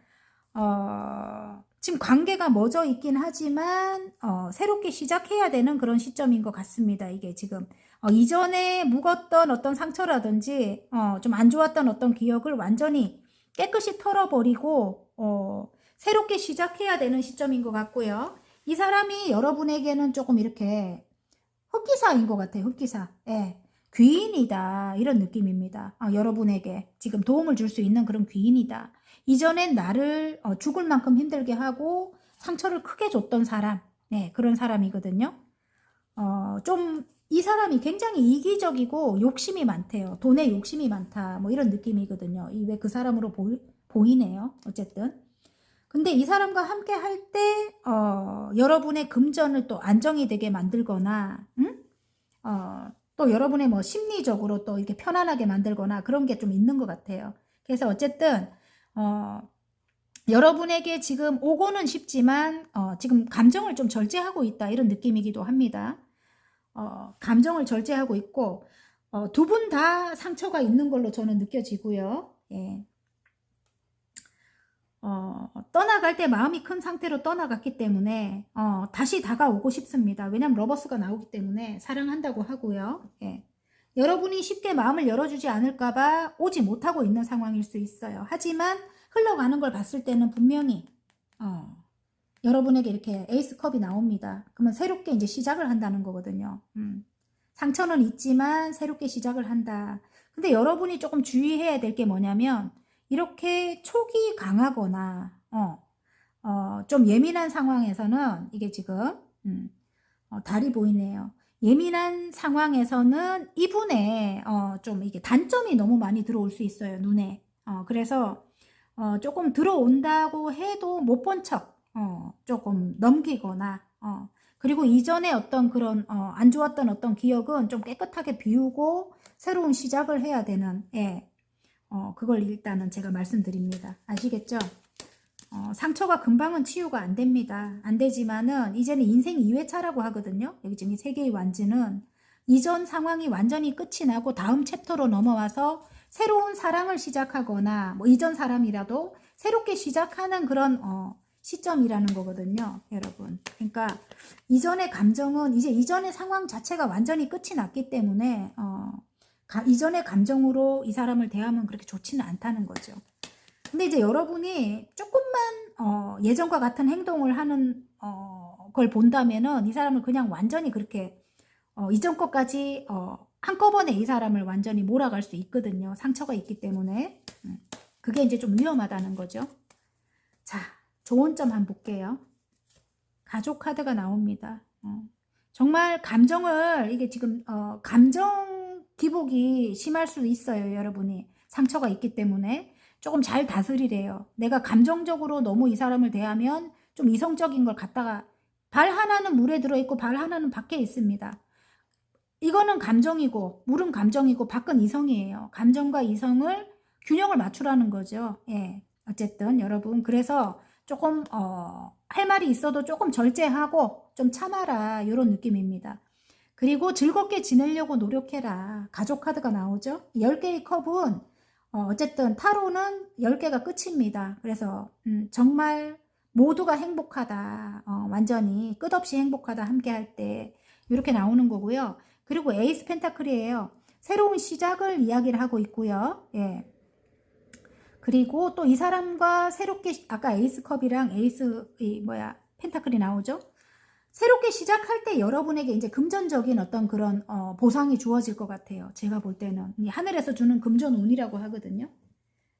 지금 관계가 멎어 있긴 하지만 새롭게 시작해야 되는 그런 시점인 것 같습니다. 이게 지금 이전에 묵었던 어떤 상처라든지 좀 안 좋았던 어떤 기억을 완전히 깨끗이 털어버리고 새롭게 시작해야 되는 시점인 것 같고요. 이 사람이 여러분에게는 조금 이렇게 흑기사인 것 같아요. 흑기사. 예. 귀인이다. 이런 느낌입니다. 여러분에게 지금 도움을 줄 수 있는 그런 귀인이다. 이전엔 나를 죽을 만큼 힘들게 하고 상처를 크게 줬던 사람. 네, 그런 사람이거든요. 좀 이 사람이 굉장히 이기적이고 욕심이 많대요. 돈에 욕심이 많다. 뭐 이런 느낌이거든요. 왜 그 사람으로 보이네요. 어쨌든. 근데 이 사람과 함께 할 때 여러분의 금전을 또 안정이 되게 만들거나 또 여러분의 뭐 심리적으로 또 이렇게 편안하게 만들거나 그런 게 좀 있는 것 같아요. 그래서 어쨌든 여러분에게 지금 오고는 싶지만 지금 감정을 좀 절제하고 있다 이런 느낌이기도 합니다. 감정을 절제하고 있고 두 분 다 상처가 있는 걸로 저는 느껴지고요. 예. 떠나갈 때 마음이 큰 상태로 떠나갔기 때문에 다시 다가오고 싶습니다. 왜냐면 러버스가 나오기 때문에 사랑한다고 하고요. 예. 여러분이 쉽게 마음을 열어주지 않을까봐 오지 못하고 있는 상황일 수 있어요. 하지만 흘러가는 걸 봤을 때는 분명히 여러분에게 이렇게 에이스컵이 나옵니다. 그러면 새롭게 이제 시작을 한다는 거거든요. 상처는 있지만 새롭게 시작을 한다. 근데 여러분이 조금 주의해야 될 게 뭐냐면 이렇게 촉이 강하거나 좀 예민한 상황에서는 이게 지금 달이 보이네요. 예민한 상황에서는 이분의 좀 이게 단점이 너무 많이 들어올 수 있어요. 눈에. 그래서 조금 들어온다고 해도 못 본 척. 조금 넘기거나, 그리고 이전에 어떤 그런, 안 좋았던 어떤 기억은 좀 깨끗하게 비우고 새로운 시작을 해야 되는, 예, 그걸 일단은 제가 말씀드립니다. 아시겠죠? 상처가 금방은 치유가 안 됩니다. 안 되지만은 이제는 인생 2회차라고 하거든요. 여기 지금 이 세 개의 완즈는 이전 상황이 완전히 끝이 나고 다음 챕터로 넘어와서 새로운 사랑을 시작하거나 뭐 이전 사람이라도 새롭게 시작하는 그런 시점이라는 거거든요, 여러분. 그러니까 이전의 감정은 이제 이전의 상황 자체가 완전히 끝이 났기 때문에 이전의 감정으로 이 사람을 대하면 그렇게 좋지는 않다는 거죠. 근데 이제 여러분이 조금만 예전과 같은 행동을 하는 걸 본다면은 이 사람을 그냥 완전히 그렇게 이전 것까지 한꺼번에 이 사람을 완전히 몰아갈 수 있거든요. 상처가 있기 때문에. 그게 이제 좀 위험하다는 거죠. 자, 좋은 점 한번 볼게요. 가족 카드가 나옵니다. 정말 감정을 이게 지금 감정 기복이 심할 수 있어요. 여러분이 상처가 있기 때문에 조금 잘 다스리래요. 내가 감정적으로 너무 이 사람을 대하면 좀 이성적인 걸 갖다가 발 하나는 물에 들어있고 발 하나는 밖에 있습니다. 이거는 감정이고 물은 감정이고 밖은 이성이에요. 감정과 이성을 균형을 맞추라는 거죠. 예, 어쨌든 여러분 그래서 조금 할 말이 있어도 조금 절제하고 좀 참아라 이런 느낌입니다. 그리고 즐겁게 지내려고 노력해라. 가족 카드가 나오죠. 10개의 컵은 어쨌든 타로는 10개가 끝입니다. 그래서 정말 모두가 행복하다. 완전히 끝없이 행복하다. 함께 할 때 이렇게 나오는 거고요. 그리고 에이스 펜타클이에요. 새로운 시작을 이야기를 하고 있고요. 예. 그리고 또 이 사람과 새롭게 아까 에이스 컵이랑 에이스 펜타클이 나오죠. 새롭게 시작할 때 여러분에게 이제 금전적인 어떤 그런 보상이 주어질 것 같아요. 제가 볼 때는 하늘에서 주는 금전 운이라고 하거든요.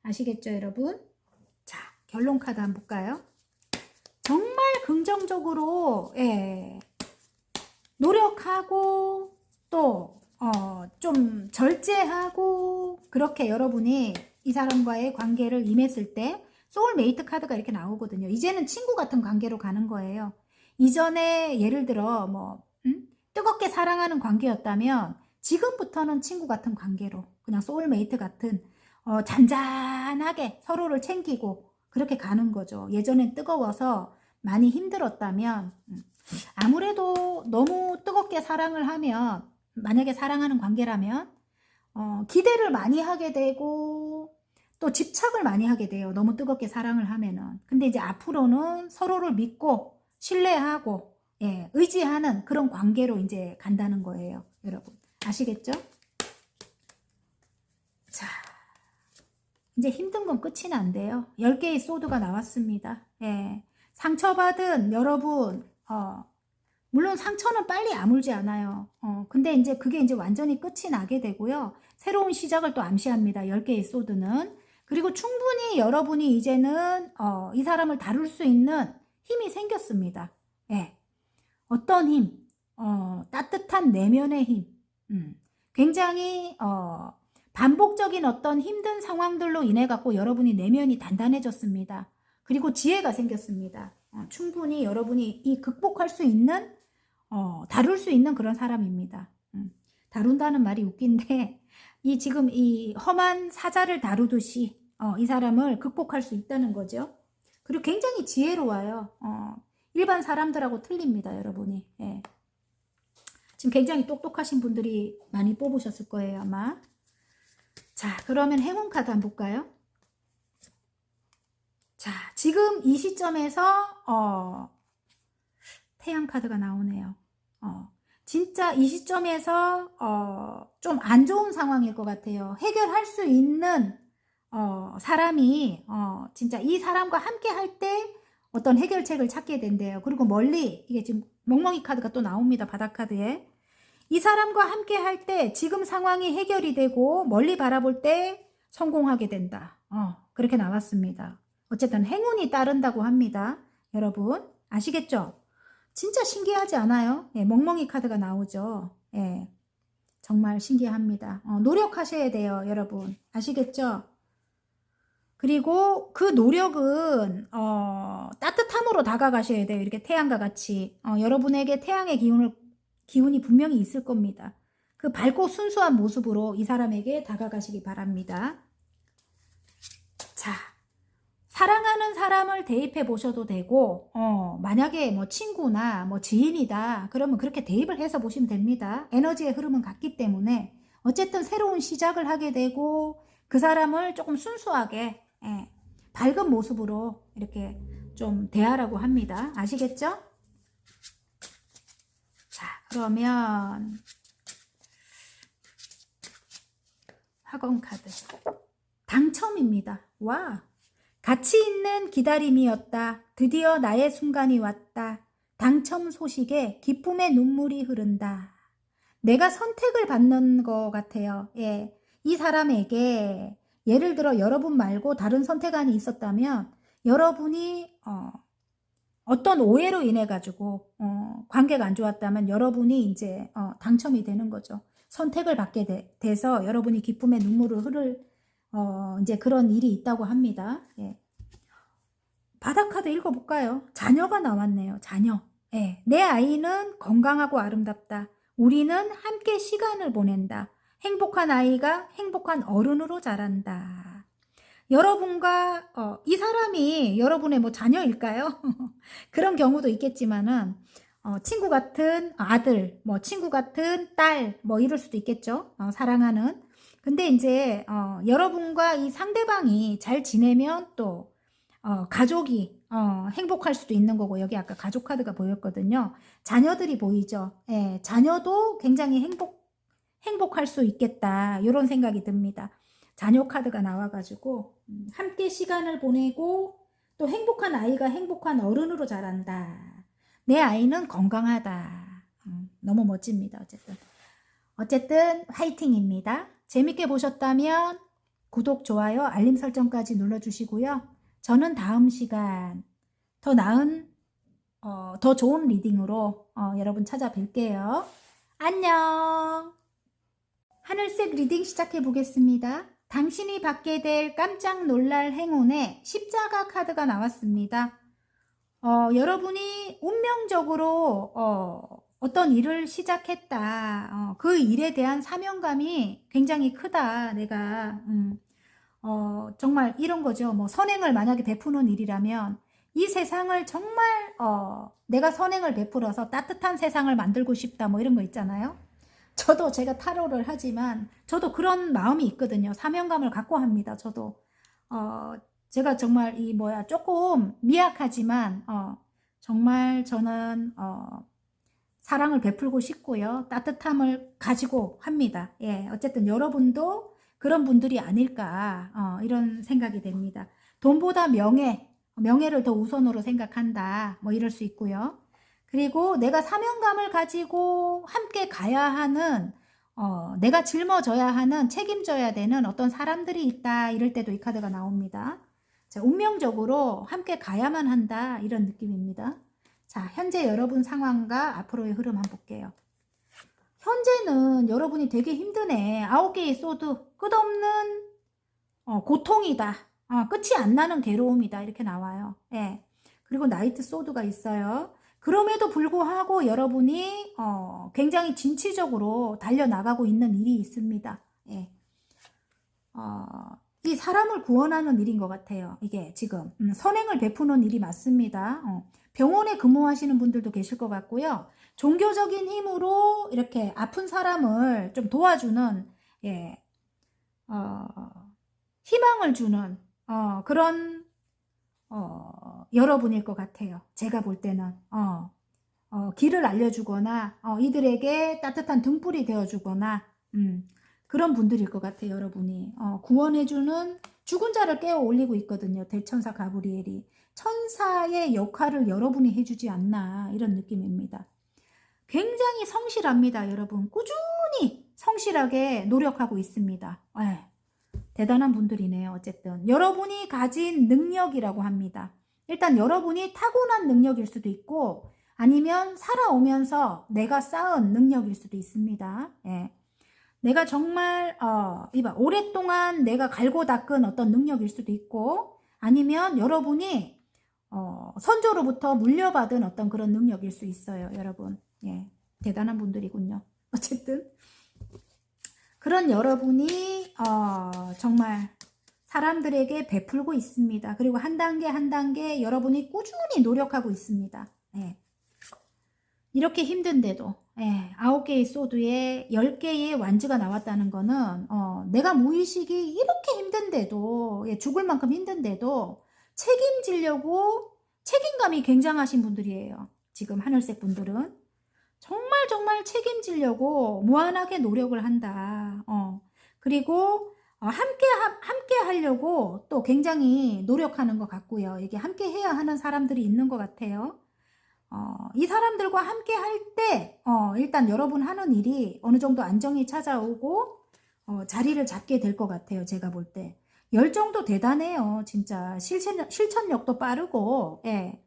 아시겠죠, 여러분? 자, 결론 카드 한번 볼까요? 정말 긍정적으로 노력하고 또 좀 절제하고 그렇게 여러분이 이 사람과의 관계를 임했을 때 소울메이트 카드가 이렇게 나오거든요. 이제는 친구 같은 관계로 가는 거예요. 이전에 예를 들어 뜨겁게 사랑하는 관계였다면 지금부터는 친구 같은 관계로 그냥 소울메이트 같은 잔잔하게 서로를 챙기고 그렇게 가는 거죠. 예전엔 뜨거워서 많이 힘들었다면 아무래도 너무 뜨겁게 사랑을 하면 만약에 사랑하는 관계라면 기대를 많이 하게 되고 또 집착을 많이 하게 돼요. 너무 뜨겁게 사랑을 하면은. 근데 이제 앞으로는 서로를 믿고 신뢰하고 의지하는 그런 관계로 이제 간다는 거예요. 여러분 아시겠죠? 자, 이제 힘든 건 끝이 난대요. 10개의 소드가 나왔습니다. 상처받은 여러분 물론 상처는 빨리 아물지 않아요. 근데 이제 그게 이제 완전히 끝이 나게 되고요. 새로운 시작을 또 암시합니다. 10개의 소드는. 그리고 충분히 여러분이 이제는 이 사람을 다룰 수 있는 힘이 생겼습니다. 어떤 힘? 따뜻한 내면의 힘. 굉장히 반복적인 어떤 힘든 상황들로 인해 갖고 여러분이 내면이 단단해졌습니다. 그리고 지혜가 생겼습니다. 충분히 여러분이 이 극복할 수 있는 다룰 수 있는 그런 사람입니다. 다룬다는 말이 웃긴데 지금 이 험한 사자를 다루듯이 이 사람을 극복할 수 있다는 거죠. 그리고 굉장히 지혜로워요. 일반 사람들하고 틀립니다, 여러분이. 지금 굉장히 똑똑하신 분들이 많이 뽑으셨을 거예요, 아마. 자, 그러면 행운 카드 한번 볼까요? 자, 지금 이 시점에서 태양 카드가 나오네요. 진짜 이 시점에서 좀 안 좋은 상황일 것 같아요. 해결할 수 있는 사람이 진짜 이 사람과 함께 할 때 어떤 해결책을 찾게 된대요. 그리고 멀리 이게 지금 멍멍이 카드가 또 나옵니다. 바닥 카드에. 이 사람과 함께 할 때 지금 상황이 해결이 되고 멀리 바라볼 때 성공하게 된다. 그렇게 나왔습니다. 어쨌든 행운이 따른다고 합니다. 여러분 아시겠죠? 진짜 신기하지 않아요? 멍멍이 카드가 나오죠. 정말 신기합니다. 노력하셔야 돼요, 여러분. 아시겠죠? 그리고 그 노력은 따뜻함으로 다가가셔야 돼요. 이렇게 태양과 같이 여러분에게 태양의 기운이 분명히 있을 겁니다. 그 밝고 순수한 모습으로 이 사람에게 다가가시기 바랍니다. 자, 사랑하는 사람을 대입해 보셔도 되고 만약에 뭐 친구나 뭐 지인이다 그러면 그렇게 대입을 해서 보시면 됩니다. 에너지의 흐름은 같기 때문에 어쨌든 새로운 시작을 하게 되고 그 사람을 조금 순수하게 밝은 모습으로 이렇게 좀 대하라고 합니다. 아시겠죠? 자, 그러면 학원 카드 당첨입니다. 와, 가치 있는 기다림이었다. 드디어 나의 순간이 왔다. 당첨 소식에 기쁨의 눈물이 흐른다. 내가 선택을 받는 것 같아요. 예, 이 사람에게 예를 들어 여러분 말고 다른 선택안이 있었다면 여러분이 어떤 오해로 인해 가지고 관계가 안 좋았다면 여러분이 이제 당첨이 되는 거죠. 선택을 받게 돼서 여러분이 기쁨의 눈물을 흐를 이제 그런 일이 있다고 합니다. 예. 바닥 카드 읽어볼까요? 자녀가 나왔네요. 자녀. 예. 내 아이는 건강하고 아름답다. 우리는 함께 시간을 보낸다. 행복한 아이가 행복한 어른으로 자란다. 여러분과 이 사람이 여러분의 뭐 자녀일까요? 그런 경우도 있겠지만은 친구 같은 아들, 뭐 친구 같은 딸, 뭐 이럴 수도 있겠죠. 사랑하는. 근데 이제 여러분과 이 상대방이 잘 지내면 또 가족이 행복할 수도 있는 거고 여기 아까 가족 카드가 보였거든요. 자녀들이 보이죠. 예, 자녀도 굉장히 행복할 수 있겠다 이런 생각이 듭니다. 자녀 카드가 나와가지고 함께 시간을 보내고 또 행복한 아이가 행복한 어른으로 자란다. 내 아이는 건강하다. 너무 멋집니다. 어쨌든 화이팅입니다. 재밌게 보셨다면 구독, 좋아요, 알림 설정까지 눌러주시고요. 저는 다음 시간 더 나은, 더 좋은 리딩으로 여러분 찾아뵐게요. 안녕. 하늘색 리딩 시작해 보겠습니다. 당신이 받게 될 깜짝 놀랄 행운의 십자가 카드가 나왔습니다. 여러분이 운명적으로 어떤 일을 시작했다. 그 일에 대한 사명감이 굉장히 크다. 내가 정말 이런 거죠. 뭐 선행을 만약에 베푸는 일이라면 이 세상을 정말 내가 선행을 베풀어서 따뜻한 세상을 만들고 싶다. 뭐 이런 거 있잖아요. 저도 제가 타로를 하지만 저도 그런 마음이 있거든요. 사명감을 갖고 합니다. 저도 제가 정말 조금 미약하지만 정말 저는 사랑을 베풀고 싶고요. 따뜻함을 가지고 합니다. 예, 어쨌든 여러분도 그런 분들이 아닐까 이런 생각이 됩니다. 돈보다 명예를 더 우선으로 생각한다. 뭐 이럴 수 있고요. 그리고 내가 사명감을 가지고 함께 가야 하는 내가 짊어져야 하는 책임져야 되는 어떤 사람들이 있다. 이럴 때도 이 카드가 나옵니다. 자, 운명적으로 함께 가야만 한다. 이런 느낌입니다. 자, 현재 여러분 상황과 앞으로의 흐름 한번 볼게요. 현재는 여러분이 되게 힘드네. 9개의 소드, 끝없는 고통이다. 끝이 안 나는 괴로움이다. 이렇게 나와요. 예. 그리고 나이트 소드가 있어요. 그럼에도 불구하고 여러분이 굉장히 진취적으로 달려나가고 있는 일이 있습니다. 예. 이 사람을 구원하는 일인 것 같아요. 이게 지금 선행을 베푸는 일이 맞습니다. 병원에 근무하시는 분들도 계실 것 같고요. 종교적인 힘으로 이렇게 아픈 사람을 좀 도와주는 예, 희망을 주는 그런 여러분일 것 같아요. 제가 볼 때는 길을 알려주거나 이들에게 따뜻한 등불이 되어주거나 그런 분들일 것 같아요. 여러분이 구원해주는 죽은 자를 깨워 올리고 있거든요. 대천사 가브리엘이 천사의 역할을 여러분이 해주지 않나 이런 느낌입니다. 굉장히 성실합니다. 여러분 꾸준히 성실하게 노력하고 있습니다. 네. 대단한 분들이네요. 어쨌든 여러분이 가진 능력이라고 합니다. 일단 여러분이 타고난 능력일 수도 있고 아니면 살아오면서 내가 쌓은 능력일 수도 있습니다. 예. 내가 정말 이봐 오랫동안 내가 갈고 닦은 어떤 능력일 수도 있고 아니면 여러분이 선조로부터 물려받은 어떤 그런 능력일 수 있어요, 여러분. 예, 대단한 분들이군요. 어쨌든 그런 여러분이 정말 사람들에게 베풀고 있습니다. 그리고 한 단계 한 단계 여러분이 꾸준히 노력하고 있습니다. 예. 이렇게 힘든데도 9개의 소드에 10개의 완즈가 나왔다는 거는 내가 무의식이 이렇게 힘든데도 죽을 만큼 힘든데도 책임지려고 책임감이 굉장하신 분들이에요. 지금 하늘색 분들은 정말 정말 책임지려고 무한하게 노력을 한다. 그리고 함께 하려고 또 굉장히 노력하는 것 같고요. 이게 함께 해야 하는 사람들이 있는 것 같아요. 이 사람들과 함께 할 때, 일단 여러분 하는 일이 어느 정도 안정이 찾아오고, 자리를 잡게 될 것 같아요. 제가 볼 때. 열정도 대단해요. 진짜. 실천력도 빠르고, 예.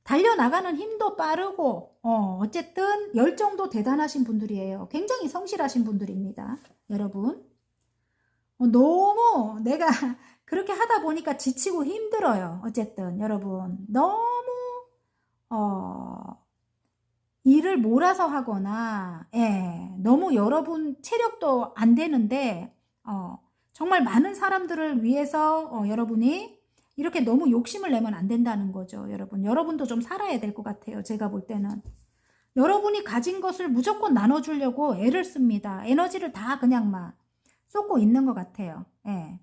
달려나가는 힘도 빠르고, 어쨌든 열정도 대단하신 분들이에요. 굉장히 성실하신 분들입니다. 여러분. 너무 내가 그렇게 하다 보니까 지치고 힘들어요. 어쨌든 여러분. 너무 일을 몰아서 하거나, 너무 여러분 체력도 안 되는데, 정말 많은 사람들을 위해서, 여러분이 이렇게 너무 욕심을 내면 안 된다는 거죠, 여러분. 여러분도 좀 살아야 될 것 같아요, 제가 볼 때는. 여러분이 가진 것을 무조건 나눠주려고 애를 씁니다. 에너지를 다 그냥 막 쏟고 있는 것 같아요. 예.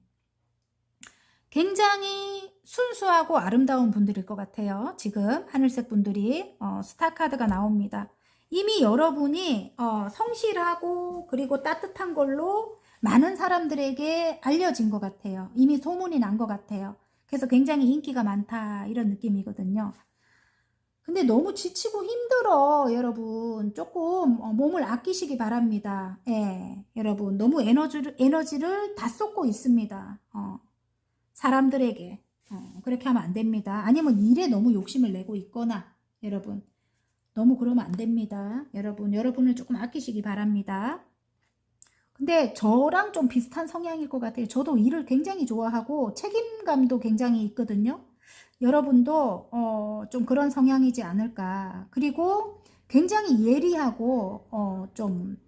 굉장히 순수하고 아름다운 분들일 것 같아요. 지금 하늘색 분들이 스타 카드가 나옵니다. 이미 여러분이 성실하고 그리고 따뜻한 걸로 많은 사람들에게 알려진 것 같아요. 이미 소문이 난 것 같아요. 그래서 굉장히 인기가 많다 이런 느낌이거든요. 근데 너무 지치고 힘들어 여러분. 조금 몸을 아끼시기 바랍니다. 예, 여러분 너무 에너지를 다 쏟고 있습니다. 사람들에게 그렇게 하면 안 됩니다. 아니면 일에 너무 욕심을 내고 있거나 여러분 너무 그러면 안 됩니다. 여러분을 조금 아끼시기 바랍니다. 근데 저랑 좀 비슷한 성향일 것 같아요. 저도 일을 굉장히 좋아하고 책임감도 굉장히 있거든요. 여러분도 좀 그런 성향이지 않을까. 그리고 굉장히 예리하고 좀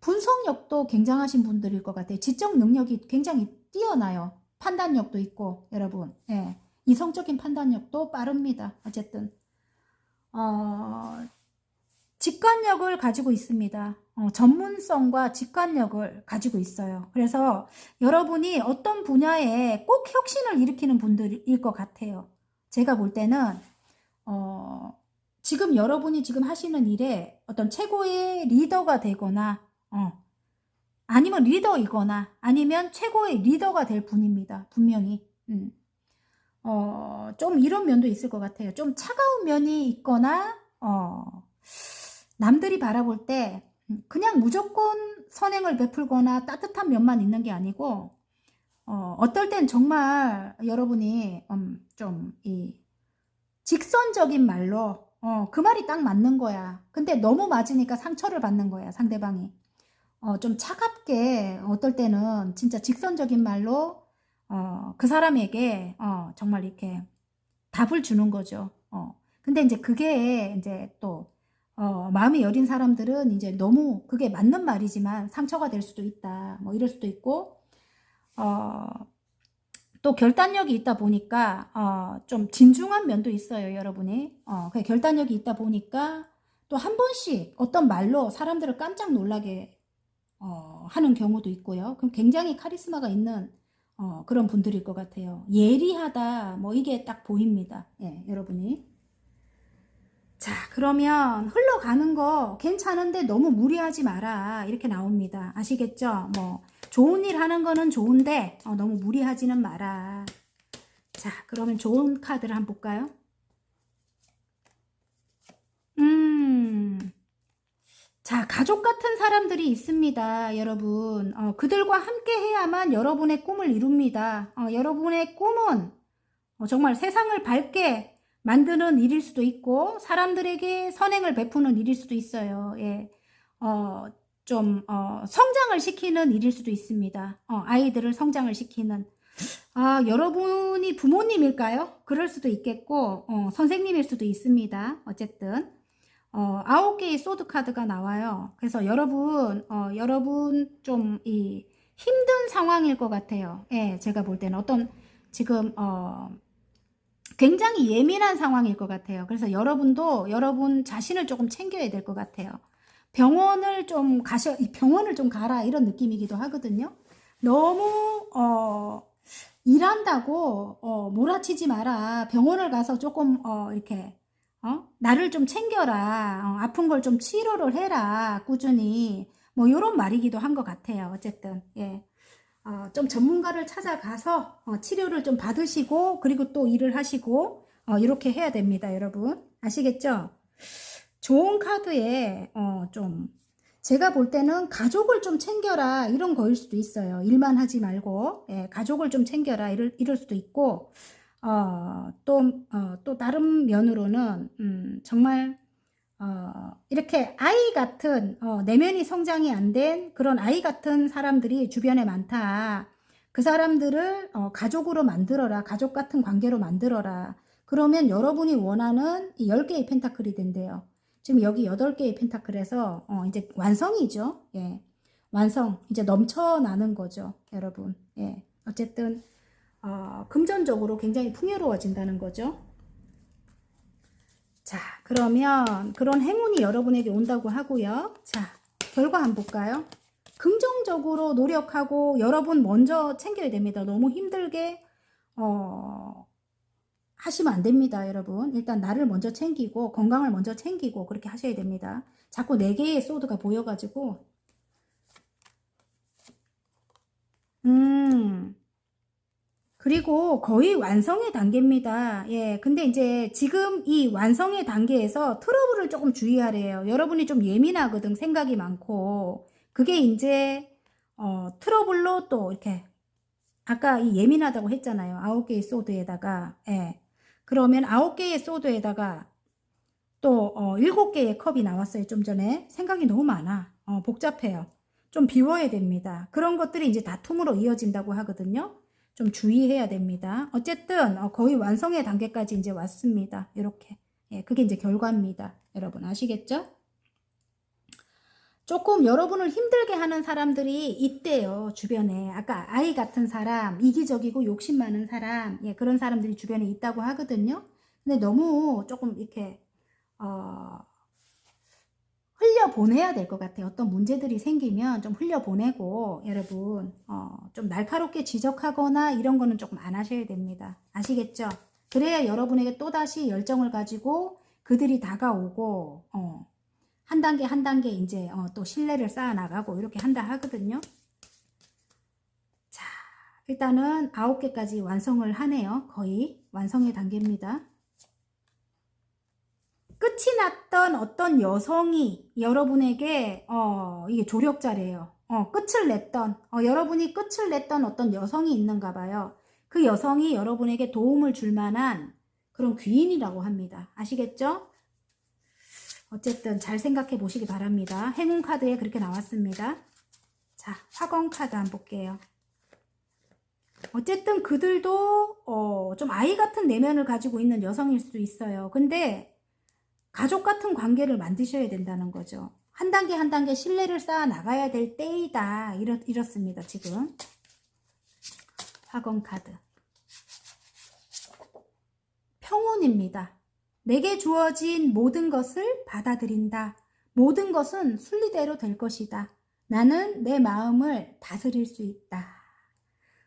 분석력도 굉장하신 분들일 것 같아요. 지적 능력이 굉장히 뛰어나요. 판단력도 있고 여러분. 예. 이성적인 판단력도 빠릅니다. 어쨌든 직관력을 가지고 있습니다. 전문성과 직관력을 가지고 있어요. 그래서 여러분이 어떤 분야에 꼭 혁신을 일으키는 분들일 것 같아요. 제가 볼 때는 지금 여러분이 지금 하시는 일에 어떤 최고의 리더가 되거나 아니면 리더이거나 아니면 최고의 리더가 될 분입니다. 분명히. 좀 이런 면도 있을 것 같아요. 좀 차가운 면이 있거나 남들이 바라볼 때 그냥 무조건 선행을 베풀거나 따뜻한 면만 있는 게 아니고 어떨 땐 정말 여러분이 좀 이 직선적인 말로 그 말이 딱 맞는 거야. 근데 너무 맞으니까 상처를 받는 거야, 상대방이. 좀 차갑게 어떨 때는 진짜 직선적인 말로 그 사람에게 정말 이렇게 답을 주는 거죠. 근데 이제 그게 이제 또 마음이 여린 사람들은 이제 너무 그게 맞는 말이지만 상처가 될 수도 있다. 뭐 이럴 수도 있고 또 결단력이 있다 보니까 좀 진중한 면도 있어요, 여러분이. 그 결단력이 있다 보니까 또 한 번씩 어떤 말로 사람들을 깜짝 놀라게 하는 경우도 있고요. 그럼 굉장히 카리스마가 있는 그런 분들일 것 같아요. 예리하다, 뭐 이게 딱 보입니다. 예, 여러분이. 자, 그러면 흘러가는 거 괜찮은데 너무 무리하지 마라. 이렇게 나옵니다. 아시겠죠? 뭐 좋은 일 하는 거는 좋은데 너무 무리하지는 마라. 자, 그러면 좋은 카드를 한번 볼까요? 자, 가족 같은 사람들이 있습니다, 여러분. 그들과 함께 해야만 여러분의 꿈을 이룹니다. 여러분의 꿈은 정말 세상을 밝게 만드는 일일 수도 있고 사람들에게 선행을 베푸는 일일 수도 있어요. 예. 좀 성장을 시키는 일일 수도 있습니다. 아이들을 성장을 시키는. 아, 여러분이 부모님일까요? 그럴 수도 있겠고 선생님일 수도 있습니다. 어쨌든 9개의 소드 카드가 나와요. 그래서 여러분 좀 힘든 상황일 것 같아요. 예, 제가 볼 때는 지금 굉장히 예민한 상황일 것 같아요. 그래서 여러분도 여러분 자신을 조금 챙겨야 될 것 같아요. 병원을 좀 가라 이런 느낌이기도 하거든요. 너무 일한다고 몰아치지 마라. 병원을 가서 조금 이렇게 나를 좀 챙겨라. 아픈 걸 좀 치료를 해라. 꾸준히. 뭐 요런 말이기도 한 것 같아요. 어쨌든 예. 좀 전문가를 찾아가서 치료를 좀 받으시고 그리고 또 일을 하시고 이렇게 해야 됩니다. 여러분 아시겠죠? 좋은 카드에 좀 제가 볼 때는 가족을 좀 챙겨라 이런 거일 수도 있어요. 일만 하지 말고 예, 가족을 좀 챙겨라 이럴 수도 있고 또 다른 면으로는 정말 이렇게 아이 같은 내면이 성장이 안 된 그런 아이 같은 사람들이 주변에 많다. 그 사람들을 가족으로 만들어라. 가족 같은 관계로 만들어라. 그러면 여러분이 원하는 이 10개의 펜타클이 된대요. 지금 여기 8개의 펜타클에서 이제 완성이죠. 예. 완성. 이제 넘쳐나는 거죠. 여러분. 예. 어쨌든 금전적으로 굉장히 풍요로워진다는 거죠. 자, 그러면 그런 행운이 여러분에게 온다고 하고요. 자, 결과 한번 볼까요? 긍정적으로 노력하고 여러분 먼저 챙겨야 됩니다. 너무 힘들게 하시면 안 됩니다, 여러분. 일단 나를 먼저 챙기고 건강을 먼저 챙기고 그렇게 하셔야 됩니다. 자꾸 4개의 소드가 보여가지고 그리고 거의 완성의 단계입니다. 예, 근데 이제 지금 이 완성의 단계에서 트러블을 조금 주의하래요. 여러분이 좀 예민하거든, 생각이 많고. 그게 이제, 트러블로 또 이렇게, 아까 이 예민하다고 했잖아요. 9개의 소드에다가, 예. 그러면 9개의 소드에다가 또, 7개의 컵이 나왔어요. 좀 전에. 생각이 너무 많아. 복잡해요. 좀 비워야 됩니다. 그런 것들이 이제 다툼으로 이어진다고 하거든요. 좀 주의해야 됩니다. 어쨌든 거의 완성의 단계까지 이제 왔습니다. 이렇게. 예, 그게 이제 결과입니다. 여러분 아시겠죠? 조금 여러분을 힘들게 하는 사람들이 있대요. 주변에. 아까 아이 같은 사람, 이기적이고 욕심 많은 사람, 예, 그런 사람들이 주변에 있다고 하거든요. 근데 너무 조금 이렇게 흘려보내야 될 것 같아요. 어떤 문제들이 생기면 좀 흘려보내고 여러분 좀 날카롭게 지적하거나 이런 거는 조금 안 하셔야 됩니다. 아시겠죠? 그래야 여러분에게 또다시 열정을 가지고 그들이 다가오고 한 단계 한 단계 이제 또 신뢰를 쌓아 나가고 이렇게 한다 하거든요. 자, 일단은 9개까지 완성을 하네요. 거의 완성의 단계입니다. 끝이 났던 어떤 여성이 여러분에게 이게 조력자래요. 끝을 냈던 여러분이 끝을 냈던 어떤 여성이 있는가 봐요. 그 여성이 여러분에게 도움을 줄 만한 그런 귀인이라고 합니다. 아시겠죠? 어쨌든 잘 생각해 보시기 바랍니다. 행운 카드에 그렇게 나왔습니다. 자, 화건 카드 한번 볼게요. 어쨌든 그들도 좀 아이 같은 내면을 가지고 있는 여성일 수도 있어요. 근데 가족 같은 관계를 만드셔야 된다는 거죠. 한 단계 한 단계 신뢰를 쌓아 나가야 될 때이다. 이렇습니다. 지금 화건 카드 평온입니다. 내게 주어진 모든 것을 받아들인다. 모든 것은 순리대로 될 것이다. 나는 내 마음을 다스릴 수 있다.